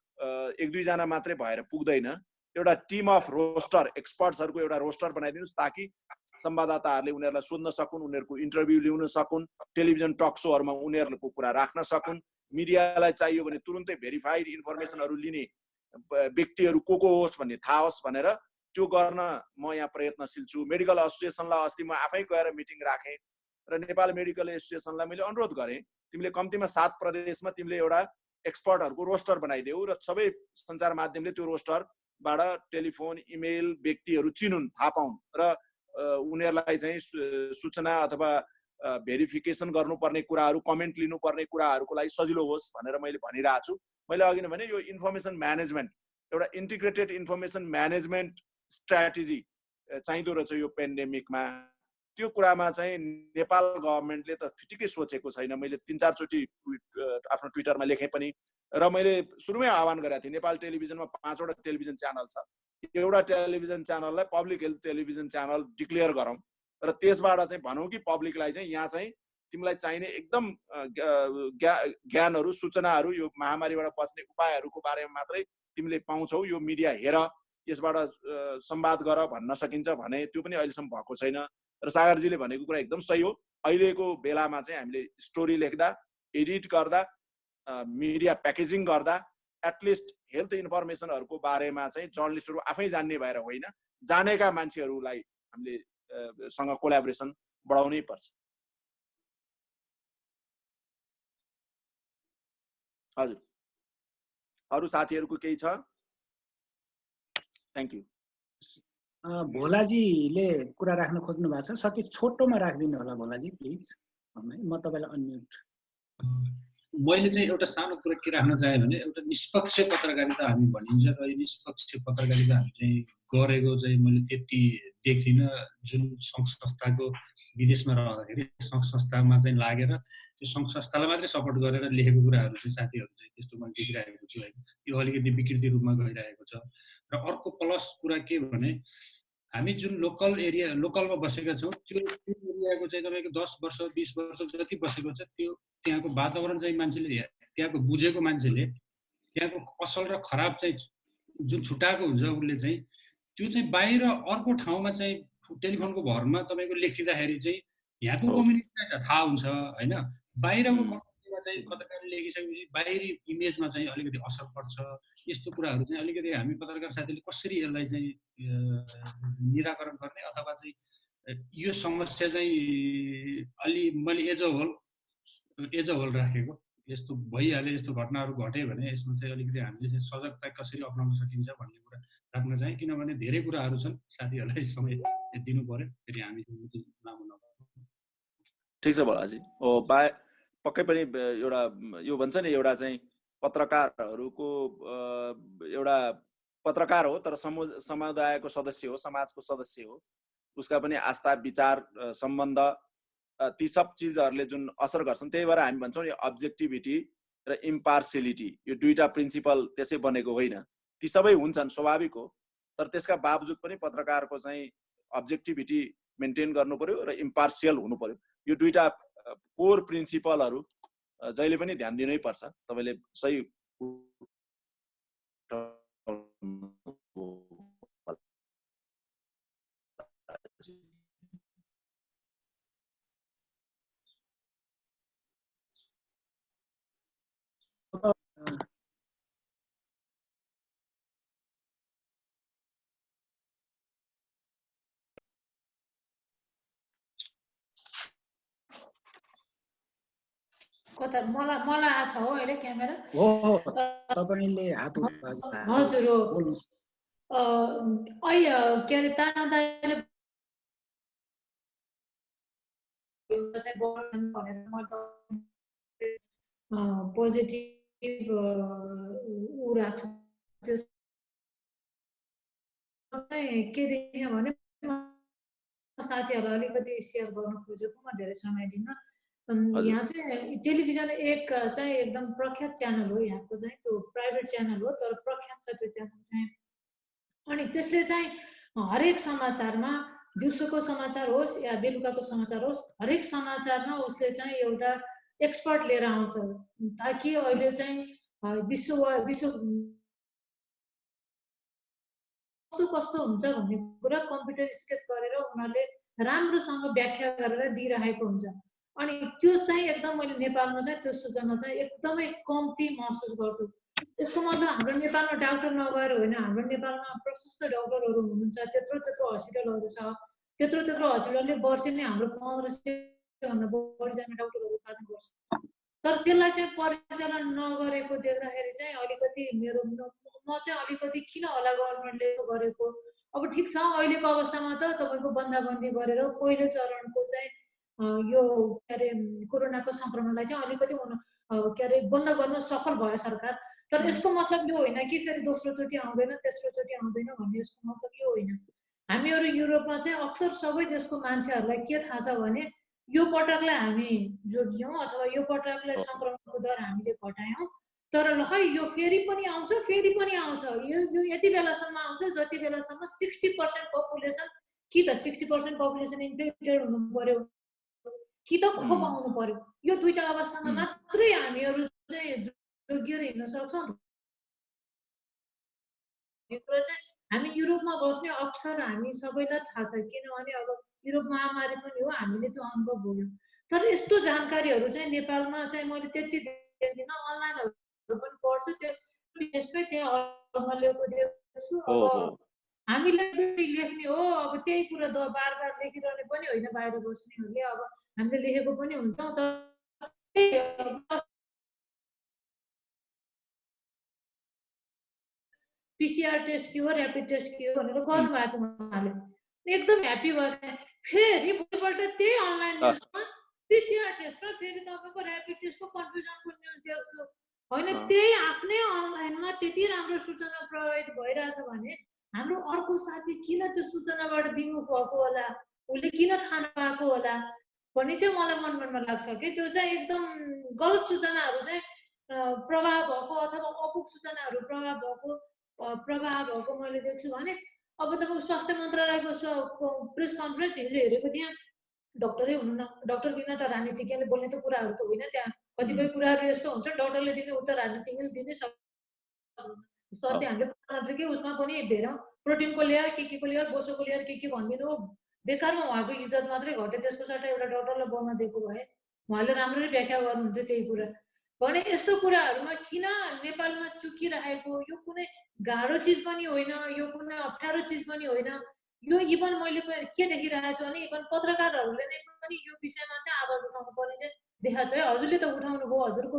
1-2 जना मात्रै भएर पुग्दैन, एउटा टिम अफ रोस्टर एक्सपर्ट्सहरूको एउटा रोस्टर बनाइदिनुहोस् ताकि संवाददाताहरूले उनीहरूलाई सोध्न सकुन्, उनीहरूको इन्टरभ्यू लिन सकुन्, टेलिभिजन टक सोहरूमा उनीहरूको कुरा राख्न सकुन्। मिडियालाई चाहियो भने तुरुन्तै भेरिफाइड इन्फर्मेसनहरू लिने व्यक्तिहरू को होस् भन्ने थाहा होस् भनेर त्यो गर्न म यहाँ प्रयत्नशील छु। मेडिकल एसोसिएसनलाई अस्ति म आफै गएर मिटिङ राखेँ र नेपाल मेडिकल एसोसिएसनलाई मैले अनुरोध गरेँ, तिमीले कम्तीमा 7 प्रदेशमा तिमीले एउटा एक्सपर्टहरूको रोस्टर बनाइदेऊ र सबै सञ्चार माध्यमले त्यो रोस्टरबाट टेलिफोन, इमेल व्यक्तिहरू चिनुन्, थाहा पाउन् र उनीहरूलाई चाहिँ सूचना अथवा भेरिफिकेसन गर्नुपर्ने कुराहरू, कमेन्ट लिनुपर्ने कुराहरूको लागि सजिलो होस् भनेर मैले भनिरहेको छु। मैले अघि नै भने यो इन्फर्मेसन म्यानेजमेन्ट, एउटा इन्टिग्रेटेड इन्फर्मेसन म्यानेजमेन्ट स्ट्राटेजी चाहिँदो रहेछ यो पेन्डेमिकमा। त्यो कुरामा चाहिँ नेपाल गभर्मेन्टले त ठिकै सोचेको छैन। मैले 3-4 चोटि आफ्नो ट्विटरमा लेखेँ पनि र मैले सुरुमै आह्वान गरेको थिएँ। नेपाल टेलिभिजनमा 5वटा टेलिभिजन च्यानल छ, एउटा टेलिभिजन च्यानललाई public health television channel declare गरौँ र त्यसबाट चाहिँ भनौँ कि पब्लिकलाई चाहिँ यहाँ चाहिँ तिमीलाई चाहिने एकदम ज्ञानहरू, सूचनाहरू यो महामारीबाट बच्ने उपायहरूको बारेमा मात्रै तिमीले पाउँछौ, यो मिडिया हेर, यसबाट संवाद गर भन्न सकिन्छ भने त्यो पनि अहिलेसम्म भएको छैन। र सागरजीले भनेको कुरा एकदम सही हो। अहिलेको बेलामा चाहिँ हामीले स्टोरी लेख्दा, एडिट गर्दा, मिडिया प्याकेजिङ गर्दा एटलिस्ट हेल्थ इन्फर्मेसनहरूको बारेमा चाहिँ जर्नलिस्टहरू आफै जान्ने भएर होइन, जानेका मान्छेहरूलाई हामीले सँग कोल्याबोरेसन बढाउनै पर्छ। हजुर, अरू साथीहरूको केही छ? Thank you. भोलाजीले कुरा राख्न खोज्नु भएको छ, सके छोटोमा राखिदिनु होला भोलाजी प्लिज। म तपाईँलाई अनम्युट। मैले चाहिँ एउटा सानो कुरा के राख्न चाहेँ भने एउटा निष्पक्ष पत्रकारिता हामी भनिन्छ र यो निष्पक्ष पत्रकारिता हामी चाहिँ गरेको चाहिँ मैले त्यति देख्दिनँ। जुन सङ्घ संस्थाको विदेशमा रहँदाखेरि सङ्घ संस्थामा चाहिँ लागेर त्यो सङ्घ संस्थालाई मात्रै सपोर्ट गरेर लेखेको कुराहरू चाहिँ साथीहरू चाहिँ त्यस्तो मैले देखिरहेको छु है। यो अलिकति विकृति रूपमा गइरहेको छ। र अर्को प्लस कुरा के भने हामी जुन लोकलमा बसेका छौँ त्यो एरियाको चाहिँ तपाईँको 10 वर्ष 20 वर्ष जति बसेको छ त्यो त्यहाँको वातावरण चाहिँ मान्छेले त्यहाँको बुझेको मान्छेले त्यहाँको असल र खराब चाहिँ जुन छुट्याएको हुन्छ उसले चाहिँ त्यो चाहिँ बाहिर अर्को ठाउँमा चाहिँ टेलिफोनको भरमा तपाईँको लेखिँदाखेरि चाहिँ यहाँको कम्युनिटीलाई त थाहा हुन्छ होइन, बाहिरको कम्युनिटीमा चाहिँ पत्रकारले लेखिसकेपछि बाहिरी इमेजमा चाहिँ अलिकति असर पर्छ। यस्तो कुराहरू चाहिँ अलिकति हामी पत्रकार साथीले कसरी यसलाई चाहिँ निराकरण गर्ने अथवा चाहिँ यो समस्या चाहिँ अलि मैले एज अ होल राखेको, यस्तो भइहाल्यो, यस्तो घटनाहरू घट्यो भने यसमा चाहिँ अलिकति हामीले चाहिँ सजगता कसरी अप्नाउन सकिन्छ भन्ने कुरा राख्न चाहेँ। किनभने धेरै कुराहरू छन्, साथीहरूलाई समय दिनु पर्यो, फेरि हामी लामो नगर्नु। ठिक छ भोलाजी। पक्कै पनि एउटा यो भन्छ नि एउटा चाहिँ पत्रकारहरूको एउटा पत्रकार हो तर समुदायको सदस्य हो, समाजको सदस्य हो, उसका पनि आस्था विचार सम्बन्ध ती सब चिजहरूले जुन असर गर्छन्। त्यही भएर हामी भन्छौँ यो अब्जेक्टिभिटी र इम्पार्सियलिटी यो दुईटा प्रिन्सिपल त्यसै बनेको होइन, ती सबै हुन्छन् स्वाभाविक हो, तर त्यसका बावजुद पनि पत्रकारको चाहिँ अब्जेक्टिभिटी मेन्टेन गर्नु पर्यो र इम्पार्सियल हुनु पर्यो। यो दुईटा कोर प्रिन्सिपलहरू जहिले पनि ध्यान दिनै पर्छ। तपाईँले सही कता मलाई आछ हो अहिले क्यामेरा हो तपाईले हात हजुर हो के अरे ताना दाइले पोजिटिभ उ राख्छ। के देख्यो भने साथीहरूलाई अलिकति सेयर गर्नु खोजेको, म धेरै समय दिन। यहाँ चाहिँ टेलिभिजन एक चाहिँ एकदम प्रख्यात च्यानल हो, यहाँको चाहिँ त्यो प्राइभेट च्यानल हो तर प्रख्यात छ त्यो च्यानल चाहिँ। अनि त्यसले चाहिँ हरेक समाचारमा, दिउँसोको समाचार होस् या बेलुकाको समाचार होस्, हरेक समाचारमा उसले चाहिँ एउटा एक्सपर्ट लिएर आउँछ ताकि अहिले चाहिँ विश्व कस्तो हुन्छ भन्ने कुरा कम्प्युटर स्केच गरेर उनीहरूले राम्रोसँग व्याख्या गरेर दिइरहेको हुन्छ। अनि त्यो चाहिँ एकदम मैले नेपालमा चाहिँ त्यो सूचना चाहिँ एकदमै कम्ती महसुस गर्छु। यसको मतलब हाम्रो नेपालमा डाक्टर नभएर होइन, हाम्रो नेपालमा प्रशस्त डाक्टरहरू हुनुहुन्छ, त्यत्रो हस्पिटलहरू छ, त्यत्रो हस्पिटलले वर्षै नै हाम्रो 1500 भन्दा बढीजना डाक्टरहरू उत्पादन गर्छ। तर त्यसलाई चाहिँ परिचालन नगरेको देख्दाखेरि चाहिँ अलिकति म चाहिँ अलिकति किन होला गभर्मेन्टले यसो गरेको। अब ठिक छ, अहिलेको अवस्थामा त तपाईँको बन्दाबन्दी गरेर पहिलो चरणको चाहिँ यो के अरे कोरोनाको सङ्क्रमणलाई चाहिँ अलिकति के अरे बन्द गर्न सफल भयो सरकार। तर यसको मतलब यो होइन कि फेरि दोस्रोचोटि आउँदैन, तेस्रोचोटि आउँदैन भन्ने यसको मतलब यो होइन। हामीहरू युरोपमा चाहिँ अक्सर सबै देशको मान्छेहरूलाई के थाहा छ भने यो पटकलाई हामी जोगियौँ अथवा यो पटकलाई सङ्क्रमणको दर हामीले घटायौँ, तर ल है यो फेरि पनि आउँछ, फेरि पनि आउँछ, यो यति बेलासम्म आउँछ जति बेलासम्म 60% पपुलेसन, कि त 60% पपुलेसन इन्फेक्टेड हुनु पर्यो कि त खोप आउनु पर्यो। यो दुईटा अवस्थामा मात्रै हामीहरू चाहिँ जोगिएर हिँड्न सक्छौँ। यो कुरा चाहिँ हामी युरोपमा बस्ने अक्सर हामी सबैलाई थाहा छ, किनभने अब युरोप महामारी पनि हो, हामीले त्यो अनुभव भोग्यौँ। तर यस्तो जानकारीहरू चाहिँ नेपालमा चाहिँ मैले त्यति देख्दिनँ। अनलाइनहरू पनि पढ्छु, त्यो टेस्टमै त्यहाँ अङ्गलेको देख्छु। अब हामीले लेख्ने हो, अब त्यही कुरा बार बार लेखिरहने पनि होइन बाहिर बस्नेहरूले। अब हामीले लेखेको पनि हुन्छौँ तर पिसिआर टेस्ट के हो, ऱ्यापिड टेस्ट के हो भनेर गर्नुभएको उहाँले एकदम ह्याप्पी भयो। फेरि भोलिपल्ट त्यही अनलाइन न्युजमा पिसिआर टेस्ट र फेरि तपाईँको ऱ्यापिड टेस्टको कन्फ्युजनको न्युज देख्छु। होइन, त्यही आफ्नै अनलाइनमा त्यति राम्रो सूचना प्रोभाइड भइरहेछ भने हाम्रो अर्को साथी किन त्यो सूचनाबाट विमुख भएको होला, उसले किन थाहा नपाएको होला भन्ने चाहिँ मलाई मनमा लाग्छ कि त्यो चाहिँ एकदम गलत सूचनाहरू चाहिँ प्रभाव भएको अथवा अपुग सूचनाहरू प्रभाव भएको मैले देख्छु भने अब तपाईँ स्वास्थ्य मन्त्रालयको प्रेस कन्फरेन्स हिजो हेरेको त्यहाँ डक्टरै हुनुहुन्न, डक्टर बिना त राजनीतिज्ञले बोल्ने त कुराहरू त होइन। त्यहाँ कतिपय कुराहरू यस्तो हुन्छ डक्टरले दिने उत्तर राजनीतिज्ञले दिनै सक्दैन। जस्तै हामीले प्रधानमन्त्रीकै उसमा पनि हेरौँ, प्रोटिनको लेयर के को लेयर बोसोको लेयर के भनिदिनु हो, बेकारमा उहाँको इज्जत मात्रै घट्यो। त्यसको सट्टा एउटा डक्टरलाई बोल्न दिएको भए उहाँले राम्ररी व्याख्या गर्नुहुन्थ्यो त्यही कुरा। भने यस्तो कुराहरूमा किन नेपालमा चुकिरहेको, यो कुनै गाह्रो चिज पनि होइन, यो कुनै अप्ठ्यारो चिज पनि होइन। यो इभन मैले के देखिरहेको छु भने इभन पत्रकारहरूले नै पनि यो विषयमा चाहिँ आवाज उठाउनु पर्ने चाहिँ देखाएको छ है। हजुरले त उठाउनु भयो, हजुरको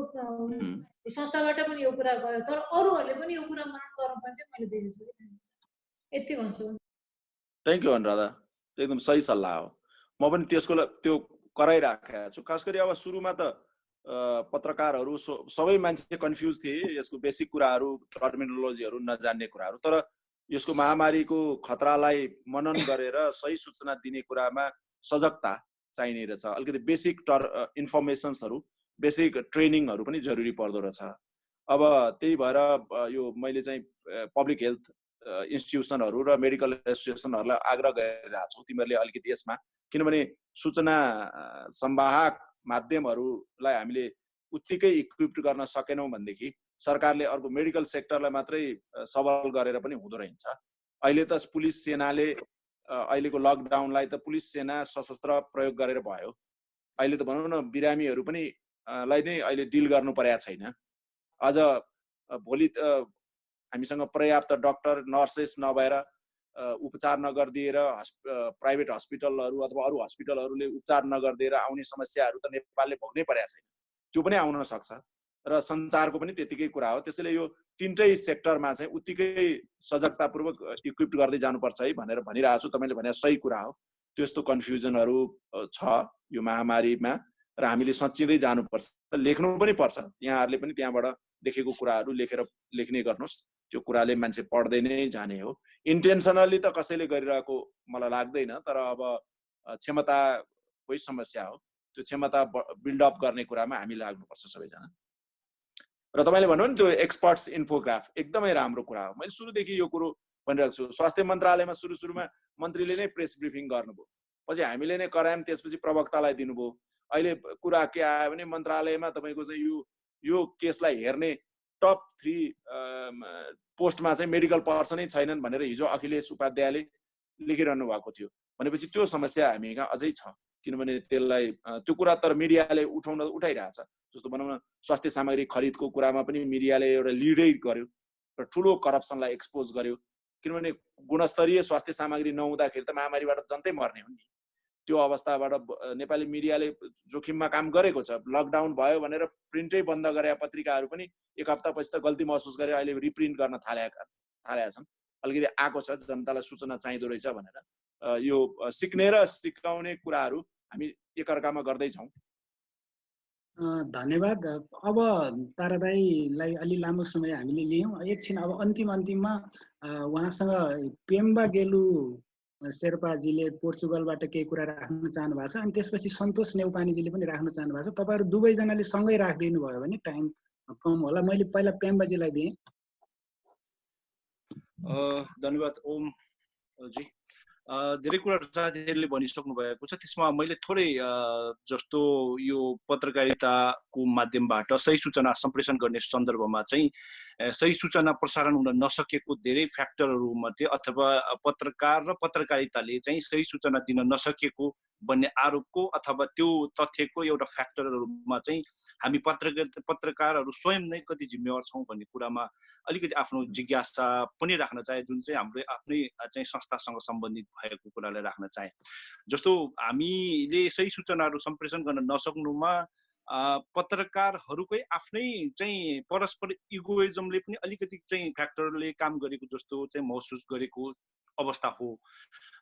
संस्थाबाट पनि यो कुरा गयो, तर अरूहरूले पनि यो कुरा मनन गर्नुपर्ने चाहिँ मैले देखेको छु। यति भन्छु। थ्याङ्क यू अनुराधा, एकदम सही सल्लाह हो। म पनि त्यसको त्यो कराइराखेको छु। खास गरी अब सुरुमा त पत्रकारहरू सबै मान्छे कन्फ्युज थिए, यसको बेसिक कुराहरू टर्मिनोलोजीहरू नजान्ने कुराहरू। तर यसको महामारीको खतरालाई मनन गरेर सही सूचना दिने कुरामा सजगता चाहिने रहेछ। अलिकति बेसिक इन्फर्मेसन्सहरू, बेसिक ट्रेनिङहरू पनि जरुरी पर्दो रहेछ। अब त्यही भएर यो मैले चाहिँ पब्लिक हेल्थ इन्स्टिट्युसनहरू र मेडिकल एसोसिएसनहरूलाई आग्रह गरिरहेको छु, तिमीहरूले अलिकति यसमा, किनभने सूचना संवाहक माध्यमहरूलाई हामीले उत्तिकै इक्विप्ड गर्न सकेनौँ भनेदेखि सरकारले अर्को मेडिकल सेक्टरलाई मात्रै सबल गरेर पनि हुँदो रहेछ। अहिले त पुलिस सेनाले अहिलेको लकडाउनलाई त पुलिस सेना सशस्त्र प्रयोग गरेर भयो। अहिले त भनौँ न बिरामीहरू पनि लाई नै अहिले डिल गर्नु परेको छैन। अझ भोलि हामीसँग पर्याप्त डक्टर नर्सेस नभएर उपचार नगरिदिएर प्राइभेट हस्पिटलहरू अथवा अरू हस्पिटलहरूले उपचार नगरिदिएर आउने समस्याहरू त नेपालले भोग्नै परेको छैन, त्यो पनि आउन सक्छ। र सञ्चारको पनि त्यतिकै कुरा हो। त्यसैले यो तीनटै सेक्टरमा चाहिँ उत्तिकै सजगतापूर्वक इक्विप्ड गर्दै जानुपर्छ है भनेर भनिरहेको छु। तपाईँले भने सही कुरा हो। त्यस्तो कन्फ्युजनहरू छ यो महामारीमा र हामीले सच्चिँदै जानुपर्छ, लेख्नु पनि पर्छ। यहाँहरूले पनि त्यहाँबाट देखेको कुराहरू लेख्ने गर्नुहोस्। त्यो कुराले मान्छे पढ्दै नै जाने हो। इन्टेन्सनली त कसैले गरिरहेको मलाई लाग्दैन, तर अब क्षमताकै समस्या हो। त्यो क्षमता बिल्डअप गर्ने कुरामा हामी लाग्नुपर्छ सबैजना। र तपाईँले भन्नु नि त्यो एक्सपर्ट्स इन्फोग्राफ एकदमै राम्रो कुरा हो। मैले सुरुदेखि यो कुरो भनिरहेको छु। स्वास्थ्य मन्त्रालयमा सुरुमा मन्त्रीले नै प्रेस ब्रिफिङ गर्नुभयो, पछि हामीले नै करायौँ, त्यसपछि प्रवक्तालाई दिनुभयो। अहिले कुरा के आयो भने मन्त्रालयमा तपाईँको चाहिँ यो केसलाई हेर्ने टप 3 पोस्टमा चाहिँ मेडिकल पर्सनै छैनन् भनेर हिजो अखिलेश उपाध्यायले लेखिरहनु भएको थियो। भनेपछि त्यो समस्या हामी कहाँ अझै छ, किनभने त्यसलाई त्यो कुरा तर मिडियाले उठाइरहेछ। जस्तो भनौँ न स्वास्थ्य सामग्री खरिदको कुरामा पनि मिडियाले एउटा लिडै गर्यो र ठुलो करप्सनलाई एक्सपोज गर्यो। किनभने गुणस्तरीय स्वास्थ्य सामग्री नहुँदाखेरि त महामारीबाट जनतै मर्ने हो नि। त्यो अवस्थाबाट नेपाली मिडियाले जोखिममा काम गरेको छ। लकडाउन भयो भनेर प्रिन्टै बन्द गरेका पत्रिकाहरू पनि एक हप्तापछि त गल्ती महसुस गरेर अहिले रिप्रिन्ट गर्न थालेका छन्। अलिकति आएको छ, जनतालाई सूचना चाहिँदो रहेछ भनेर। यो सिक्ने र सिकाउने कुराहरू हामी एकअर्कामा गर्दैछौँ। धन्यवाद। अब तारा दाईलाई अलि लामो समय हामीले लियौँ। एकछिन अब अन्तिममा उहाँसँग पेम्बा गेलु शेर्पाजीले पोर्चुगलबाट केही कुरा राख्न चाहनु भएको छ, अनि त्यसपछि सन्तोष नेउपानेजीले पनि राख्न चाहनु भएको छ। तपाईँहरू दुवैजनाले सँगै राखिदिनु भयो भने टाइम कम होला। मैले पहिला पेम्बाजीलाई दिएँ। धन्यवाद ओम जी। धेरै कुरा साथीहरूले भनिसक्नु भएको छ। त्यसमा मैले थोरै जस्तो यो पत्रकारिताको माध्यमबाट सही सूचना सम्प्रेषण गर्ने सन्दर्भमा चाहिँ सही सूचना प्रसारण हुन नसकेको धेरै फ्याक्टरहरू मध्ये अथवा पत्रकार र पत्रकारिताले चाहिँ सही सूचना दिन नसकेको भन्ने आरोपको अथवा त्यो तथ्यको एउटा फ्याक्टरहरूमा चाहिँ हामी पत्रकारहरू स्वयं नै कति जिम्मेवार छौँ भन्ने कुरामा अलिकति आफ्नो जिज्ञासा पनि राख्न चाहे, जुन चाहिँ हाम्रो आफ्नै चाहिँ संस्थासँग सम्बन्धित भएको कुरालाई राख्न चाहे। जस्तो हामीले सही सूचनाहरू सम्प्रेषण गर्न नसक्नुमा पत्रकारहरूकै आफ्नै चाहिँ परस्पर इगोइजमले पनि अलिकति चाहिँ फ्याक्टरले काम गरेको जस्तो चाहिँ महसुस गरेको अवस्था हो।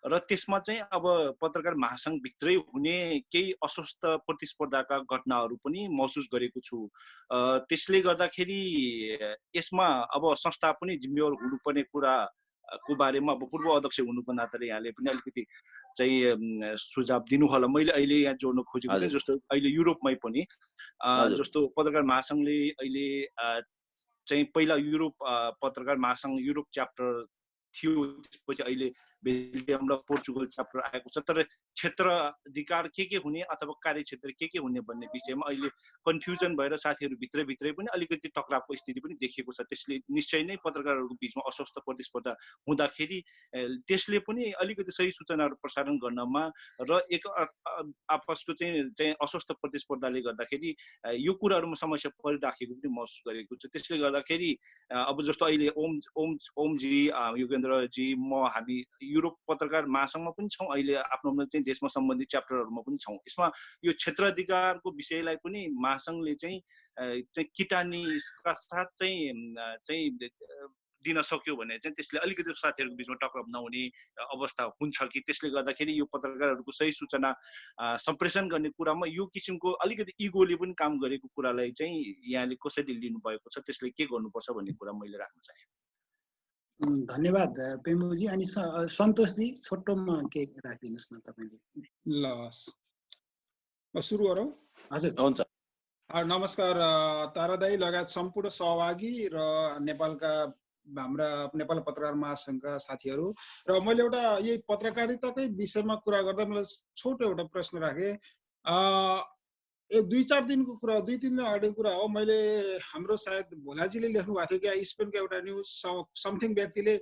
र त्यसमा चाहिँ अब पत्रकार महासङ्घभित्रै हुने केही अस्वस्थ प्रतिस्पर्धाका घटनाहरू पनि महसुस गरेको छु। त्यसले गर्दाखेरि यसमा अब संस्था पनि जिम्मेवार हुनुपर्ने कुराको बारेमा अब पूर्व अध्यक्ष हुनुको नाताले यहाँले पनि अलिकति चाहिँ सुझाव दिनु होला। मैले अहिले यहाँ जोड्न खोजेको थिएँ, जस्तो अहिले युरोपमै पनि जस्तो पत्रकार महासङ्घले अहिले चाहिँ पहिला युरोप पत्रकार महासङ्घ युरोप च्याप्टर थियो, त्यसपछि अहिले बेल्जियम र पोर्चुगल च्याप्टर आएको छ। तर क्षेत्राधिकार के हुने अथवा कार्यक्षेत्र के हुने भन्ने विषयमा अहिले कन्फ्युजन भएर साथीहरू भित्रै पनि अलिकति टक्रावको स्थिति पनि देखिएको छ। त्यसले निश्चय नै पत्रकारहरूको बिचमा अस्वस्थ प्रतिस्पर्धा हुँदाखेरि त्यसले पनि अलिकति सही सूचनाहरू प्रसारण गर्नमा र एक आपसको चाहिँ अस्वस्थ प्रतिस्पर्धाले गर्दाखेरि यो कुराहरूमा समस्या परिराखेको पनि महसुस गरेको छ। त्यसले गर्दाखेरि अब जस्तो अहिले ओमजी, योगेन्द्रजी, म हामी युरोप पत्रकार महासङ्घमा पनि छौँ, अहिले आफ्नो चाहिँ देशमा सम्बन्धित च्याप्टरहरूमा पनि छौँ। यसमा यो क्षेत्राधिकारको विषयलाई पनि महासङ्घले चाहिँ किटानीका साथ चाहिँ दिन सक्यो भने चाहिँ त्यसले अलिकति साथीहरूको बिचमा टक्राव नहुने अवस्था हुन्छ कि त्यसले गर्दाखेरि यो पत्रकारहरूको सही सूचना सम्प्रेषण गर्ने कुरामा यो किसिमको अलिकति इगोले पनि काम गरेको कुरालाई चाहिँ यहाँले कसरी लिनुभएको छ, त्यसले के गर्नुपर्छ भन्ने कुरा मैले राख्न चाहे। धन्यवाद पेम्बुजी। अनि सन्तोषजी छोटोमा के राखिदिनुहोस् न तपाईँले। ल सुरु गरौँ। हजुर हुन्छ। नमस्कार तारादाई लगायत सम्पूर्ण सहभागी र नेपालका हाम्रा नेपाल पत्रकार महासङ्घका साथीहरू। र मैले एउटा यही पत्रकारिताकै विषयमा कुरा गर्दा मलाई छोटो एउटा प्रश्न राखेँ। एक 2-4 दिनको कुरा, 2-3 दिन अगाडिको कुरा हो। मैले हाम्रो सायद भोलाजीले लेख्नु भएको थियो कि स्पेनको एउटा न्युज समथिङ व्यक्तिले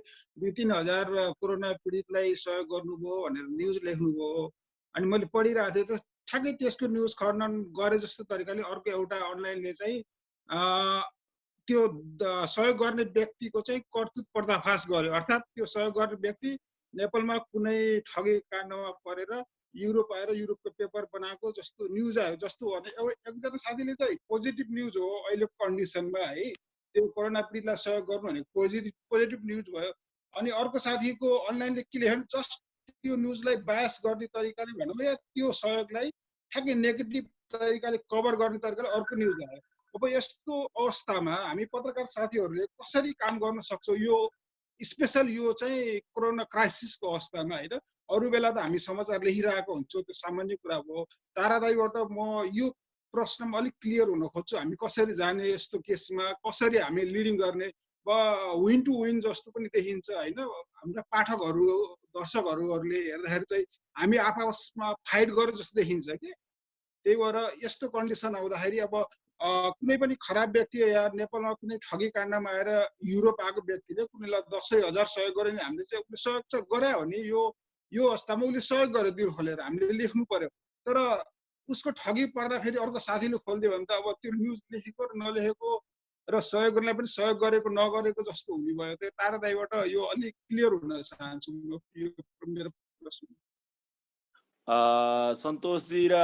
2-3 हजार कोरोना पीडितलाई सहयोग गर्नुभयो भनेर न्युज लेख्नुभयो। अनि मैले पढिरहेको थिएँ त ठ्याक्कै त्यसको न्युज खण्डन गरे जस्तो तरिकाले अर्को एउटा अनलाइनले चाहिँ त्यो सहयोग गर्ने व्यक्तिको चाहिँ कर्तुत पर्दाफास गर्यो। अर्थात् त्यो सहयोग गर्ने व्यक्ति नेपालमा कुनै ठगी काण्डमा परेर युरोप आएर युरोपको पेपर बनाएको जस्तो न्युज आयो। जस्तो भने एकजना साथीले चाहिँ पोजिटिभ न्युज हो अहिलेको कन्डिसनमा है, त्यो कोरोना पीडितलाई सहयोग गर्नु भनेको पोजिटिभ न्युज भयो। अनि अर्को साथीको अनलाइनले के लेख्यो भने जस्ट त्यो न्युजलाई बायस गर्ने तरिकाले भनौँ या त्यो सहयोगलाई ठ्याक्कै नेगेटिभ तरिकाले कभर गर्ने तरिकाले अर्को न्युज आयो। अब यस्तो अवस्थामा हामी पत्रकार साथीहरूले कसरी काम गर्न सक्छौँ? यो स्पेसल यो चाहिँ कोरोना क्राइसिसको अवस्थामा होइन। अरू बेला त हामी समाचार लेखिरहेको हुन्छौँ, त्यो सामान्य कुरा हो। तारादाईबाट म यो प्रश्नमा अलिक क्लियर हुन खोज्छु। हामी कसरी जाने यस्तो केसमा, कसरी हामी लिडिङ गर्ने, विन टु विन जस्तो पनि देखिन्छ होइन। हाम्रा पाठकहरू दर्शकहरूले हेर्दाखेरि चाहिँ हामी आपसमा फाइट गरे जस्तो देखिन्छ कि। त्यही भएर यस्तो कन्डिसन आउँदाखेरि अब कुनै पनि खराब व्यक्ति या नेपालमा कुनै ठगी काण्डमा आएर युरोप आएको व्यक्तिले कुनैलाई 10,000 सहयोग गर्यो भने हामीले चाहिँ उसले सहयोग चाहिँ गरे हो नि। यो अवस्थामा उसले सहयोग गर्यो दिल खोलेर, हामीले लेख्नु पर्यो। तर उसको ठगी पर्दा फेरि अर्को साथीले खोलिदियो भने त अब त्यो न्युज लेखेको र नलेखेको र सहयोग गर्नेलाई पनि सहयोग गरेको नगरेको जस्तो हुने भयो। त्यो तारादाईबाट यो अलिक क्लियर हुन चाहन्छु। यो मेरो प्रश्न। सन्तोषजी र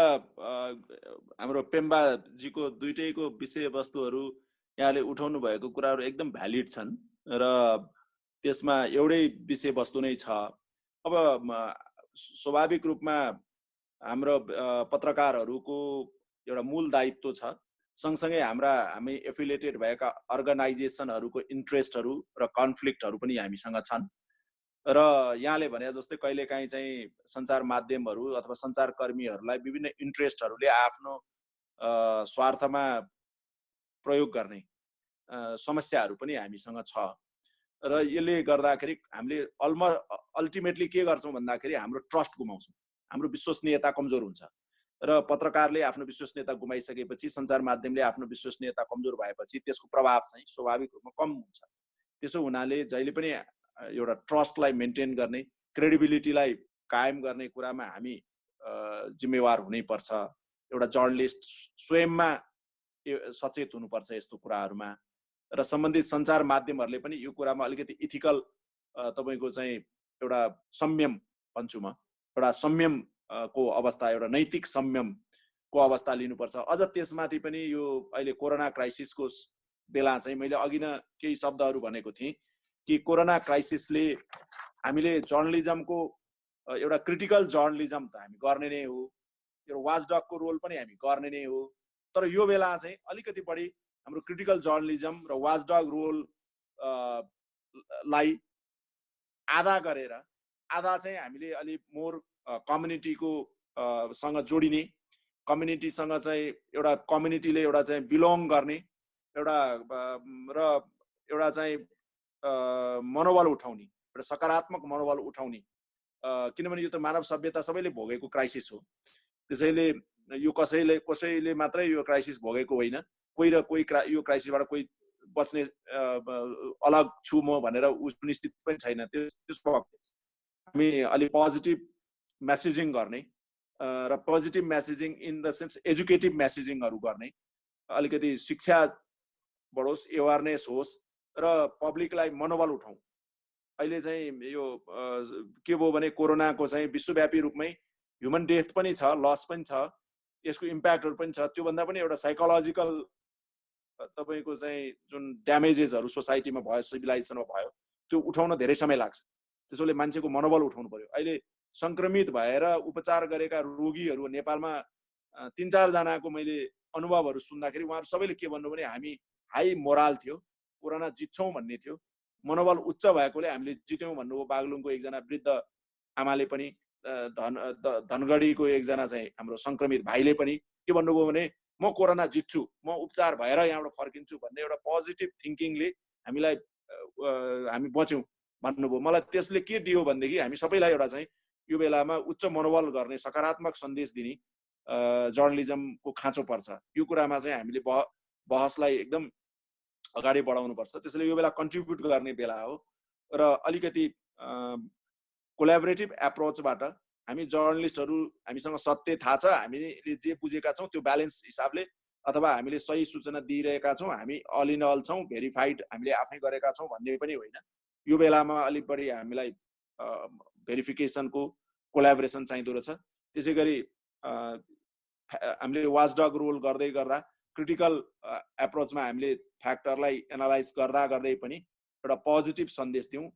हाम्रो पेम्बाजीको दुईटैको विषयवस्तुहरू यहाँले उठाउनु भएको कुराहरू एकदम भ्यालिड छन् र त्यसमा एउटै विषयवस्तु नै छ। अब स्वाभाविक रूपमा हाम्रो पत्रकारहरूको एउटा मूल दायित्व छ, सँगसँगै हामी एफिलिएटेड भएका अर्गनाइजेसनहरूको इन्ट्रेस्टहरू र कन्फ्लिक्टहरू पनि हामीसँग छन्। र यहाँले भने जस्तै कहिलेकाहीँ चाहिँ सञ्चार माध्यमहरू अथवा सञ्चारकर्मीहरूलाई विभिन्न इन्ट्रेस्टहरूले आफ्नो स्वार्थमा प्रयोग गर्ने समस्याहरू पनि हामीसँग छ। र यसले गर्दाखेरि हामीले अल्टिमेटली के गर्छौँ भन्दाखेरि हाम्रो ट्रस्ट गुमाउँछौँ, हाम्रो विश्वसनीयता कमजोर हुन्छ। र पत्रकारले आफ्नो विश्वसनीयता गुमाइसकेपछि, सञ्चार माध्यमले आफ्नो विश्वसनीयता कमजोर भएपछि त्यसको प्रभाव चाहिँ स्वाभाविक रूपमा कम हुन्छ। त्यसो हुनाले जहिले पनि एउटा ट्रस्टलाई मेन्टेन गर्ने, क्रेडिबिलिटीलाई कायम गर्ने कुरामा हामी जिम्मेवार हुनैपर्छ। एउटा जर्नलिस्ट स्वयंमा सचेत हुनुपर्छ यस्तो कुराहरूमा। र सम्बन्धित सञ्चार माध्यमहरूले पनि यो कुरामा अलिकति इथिकल तपाईँको चाहिँ एउटा संयम भन्छु म, एउटा संयमको अवस्था, एउटा नैतिक संयमको अवस्था लिनुपर्छ। अझ त्यसमाथि पनि यो अहिले कोरोना क्राइसिसको बेला चाहिँ मैले अघि नै केही शब्दहरू भनेको थिएँ कि कोरोना क्राइसिसले हामीले जर्नलिजमको एउटा क्रिटिकल जर्नलिजम त हामी गर्ने नै हो, एउटा वाचडगको रोल पनि हामी गर्ने नै हो। तर यो बेला चाहिँ अलिकति बढी हाम्रो क्रिटिकल जर्नलिजम र वाचडग रोल लाई आधा गरेर आधा चाहिँ हामीले अलि मोर कम्युनिटीको सँग जोडिने, कम्युनिटीसँग चाहिँ एउटा कम्युनिटीले एउटा चाहिँ बिलोङ गर्ने एउटा र एउटा चाहिँ मनोबल उठाउने एउटा सकारात्मक मनोबल उठाउने, किनभने यो त मानव सभ्यता सबैले भोगेको क्राइसिस हो। त्यसैले यो कसैले मात्रै यो क्राइसिस भोगेको होइन, कोही र कोही यो क्राइसिसबाट कोही बच्ने अलग छु म भनेर निश्चित पनि छैन। त्यसको हामी अलि पोजिटिभ मेसेजिङ गर्ने र positive messaging in the sense educative मेसेजिङहरू गर्ने, अलिकति शिक्षा बढोस्, एवारनेस होस् र पब्लिकलाई मनोबल उठाउँ। अहिले चाहिँ यो के भयो भने कोरोनाको चाहिँ विश्वव्यापी रूपमै ह्युमन डेथ पनि छ, लस पनि छ, यसको इम्प्याक्टहरू पनि छ। त्योभन्दा पनि एउटा साइकोलोजिकल तपाईँको चाहिँ जुन ड्यामेजेसहरू सोसाइटीमा भयो, सिभिलाइजेसनमा भयो, त्यो उठाउन धेरै समय लाग्छ। त्यसैले मान्छेको मनोबल उठाउनु पर्यो। अहिले सङ्क्रमित भएर उपचार गरेका रोगीहरू नेपालमा 3-4 जनाको मैले अनुभवहरू सुन्दाखेरि उहाँहरू सबैले के भन्नु भने हामी हाई मोरल थियो, कोरोना जित्छौँ भन्ने थियो, मनोबल उच्च भएकोले हामीले जित्यौँ भन्नुभयो। बागलुङको एकजना वृद्ध आमाले पनि, धनगढीको एकजना चाहिँ हाम्रो सङ्क्रमित भाइले पनि के भन्नुभयो भने म कोरोना जित्छु, म उपचार भएर यहाँबाट फर्किन्छु भन्ने एउटा पोजिटिभ थिङ्किङले हामी बच्यौँ भन्नुभयो। मलाई त्यसले के दियो भनेदेखि हामी सबैलाई एउटा चाहिँ यो बेलामा उच्च मनोबल गर्ने, सकारात्मक सन्देश दिने जर्नलिजमको खाँचो पर्छ। यो कुरामा चाहिँ हामीले बहसलाई एकदम अगाडि बढाउनुपर्छ। त्यसैले यो बेला कन्ट्रिब्युट गर्ने बेला हो र अलिकति कोल्याबोरेटिभ एप्रोचबाट हामी जर्नलिस्टहरू, हामीसँग सत्य थाहा छ, हामीले जे बुझेका छौँ त्यो ब्यालेन्स हिसाबले, अथवा हामीले सही सूचना दिइरहेका छौँ, हामी अल इन अल छौँ, भेरिफाइड हामीले आफै गरेका छौँ भन्ने पनि होइन। यो बेलामा अलिक बढी हामीलाई भेरिफिकेसनको कोल्याबोरेसन चाहिँदो रहेछ। त्यसै गरी हामीले वाचडग रोल गर्दै गर्दा क्रिटिकल एप्रोचमा हामीले फ्याक्टरलाई एनालाइज गर्दै पनि एउटा पोजिटिभ सन्देश दिउँ,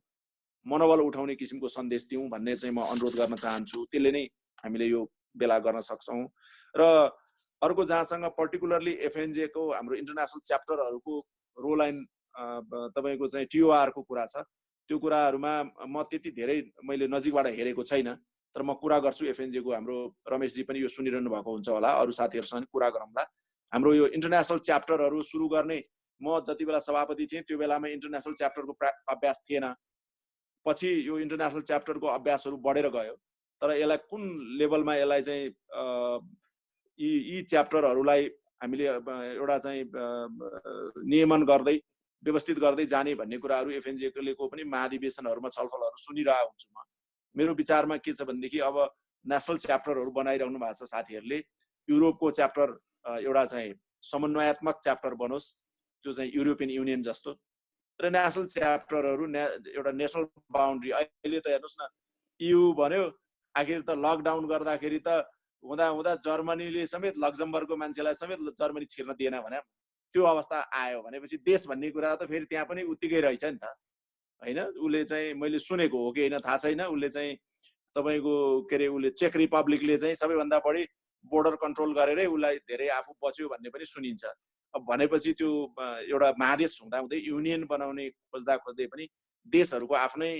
मनोबल उठाउने किसिमको सन्देश दिउँ भन्ने चाहिँ म अनुरोध गर्न चाहन्छु। त्यसले नै हामीले यो बेला गर्न सक्छौँ। र अर्को जहाँसँग पर्टिकुलरली एफएनजे को हाम्रो इन्टरनेसनल च्याप्टरहरूको रोल एन्ड तपाईँको चाहिँ टिओआरको कुरा छ, त्यो कुराहरूमा म त्यति धेरै मैले नजिकबाट हेरेको छैन, तर म कुरा गर्छु। एफएनजे को हाम्रो रमेशजी पनि यो सुनिरहनु भएको हुन्छ होला, अरू साथीहरूसँग कुरा गरौँला। हाम्रो यो इन्टरनेसनल च्याप्टरहरू सुरु गर्ने, म जति बेला सभापति थिएँ त्यो बेलामा इन्टरनेसनल च्याप्टरको अभ्यास थिएन। पछि यो इन्टरनेसनल च्याप्टरको अभ्यासहरू बढेर गयो, तर यसलाई कुन लेभलमा यसलाई चाहिँ यी च्याप्टरहरूलाई हामीले एउटा चाहिँ नियमन गर्दै व्यवस्थित गर्दै जाने भन्ने कुराहरू एफएनजेले को पनि महाधिवेशनहरूमा छलफलहरू सुनिरहेको हुन्छु म। मेरो विचारमा के छ भनेदेखि अब नेसनल च्याप्टरहरू बनाइरहनु भएको छ साथीहरूले, युरोपको च्याप्टर एउटा चाहिँ समन्वयात्मक च्याप्टर बनोस्, त्यो चाहिँ युरोपियन युनियन जस्तो, र नेसनल च्याप्टरहरू एउटा नेसनल बााउन्ड्री। अहिले त हेर्नुहोस् न, EU भन्यो, आखिर त लकडाउन गर्दाखेरि त हुँदा जर्मनीले समेत लक्जमबर्गको मान्छेलाई समेत जर्मनी छिर्न दिएन भने त्यो अवस्था आयो भनेपछि देश भन्ने कुरा त फेरि त्यहाँ पनि उत्तिकै रहेछ नि त, होइन? उसले चाहिँ मैले सुनेको हो कि होइन थाहा छैन, उसले चाहिँ तपाईँको के अरे उसले चेक रिपब्लिकले चाहिँ सबैभन्दा बढी बोर्डर कन्ट्रोल गरेरै उसलाई धेरै आफू बच्यो भन्ने पनि सुनिन्छ। अब भनेपछि त्यो एउटा महादेश हुँदाहुँदै युनियन बनाउने खोज्दै पनि देशहरूको आफ्नै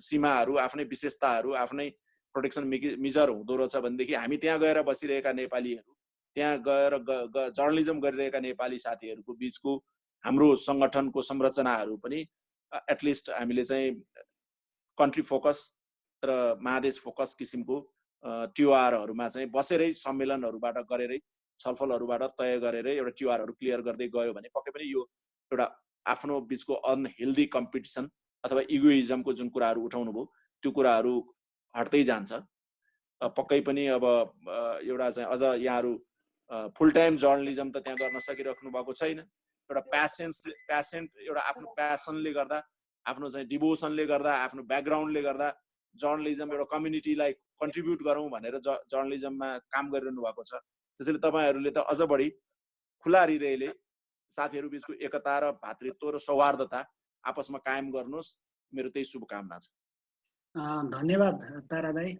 सीमाहरू, आफ्नै विशेषताहरू, आफ्नै प्रोटेक्सन मेजर हुँदो रहेछ भनेदेखि हामी त्यहाँ गएर बसिरहेका नेपालीहरू, त्यहाँ गएर जर्नलिजम गरिरहेका नेपाली साथीहरूको बिचको हाम्रो सङ्गठनको संरचनाहरू पनि एटलिस्ट हामीले चाहिँ कन्ट्री फोकस र महादेश फोकस किसिमको टिओआरहरूमा चाहिँ बसेरै सम्मेलनहरूबाट गरेरै छलफलहरूबाट तय गरेरै एउटा टिओआरहरू क्लियर गर्दै गयो भने पक्कै पनि यो एउटा आफ्नो बिचको अनहेल्दी कम्पिटिसन अथवा इगोइजमको जुन कुराहरू उठाउनु भयो त्यो कुराहरू हट्दै जान्छ। पक्कै पनि अब एउटा चाहिँ अझ यहाँहरू फुल टाइम जर्नलिजम त त्यहाँ गर्न सकिराख्नु भएको छैन। एउटा प्यासेन्ट एउटा आफ्नो प्यासनले गर्दा, आफ्नो चाहिँ डिभोसनले गर्दा, आफ्नो ब्याकग्राउन्डले गर्दा जर्नलिजम एउटा कम्युनिटीलाई कन्ट्रिब्युट गरौँ भनेर जर्नलिजममा काम गरिरहनु भएको छ। त्यसैले तपाईँहरूले त अझ बढी खुला हृदयले साथीहरू बिचको एकता र भातृत्व र सौहार्दता आपसमा कायम गर्नुहोस्, मेरो त्यही शुभकामना छ। धन्यवाद तारा दाई।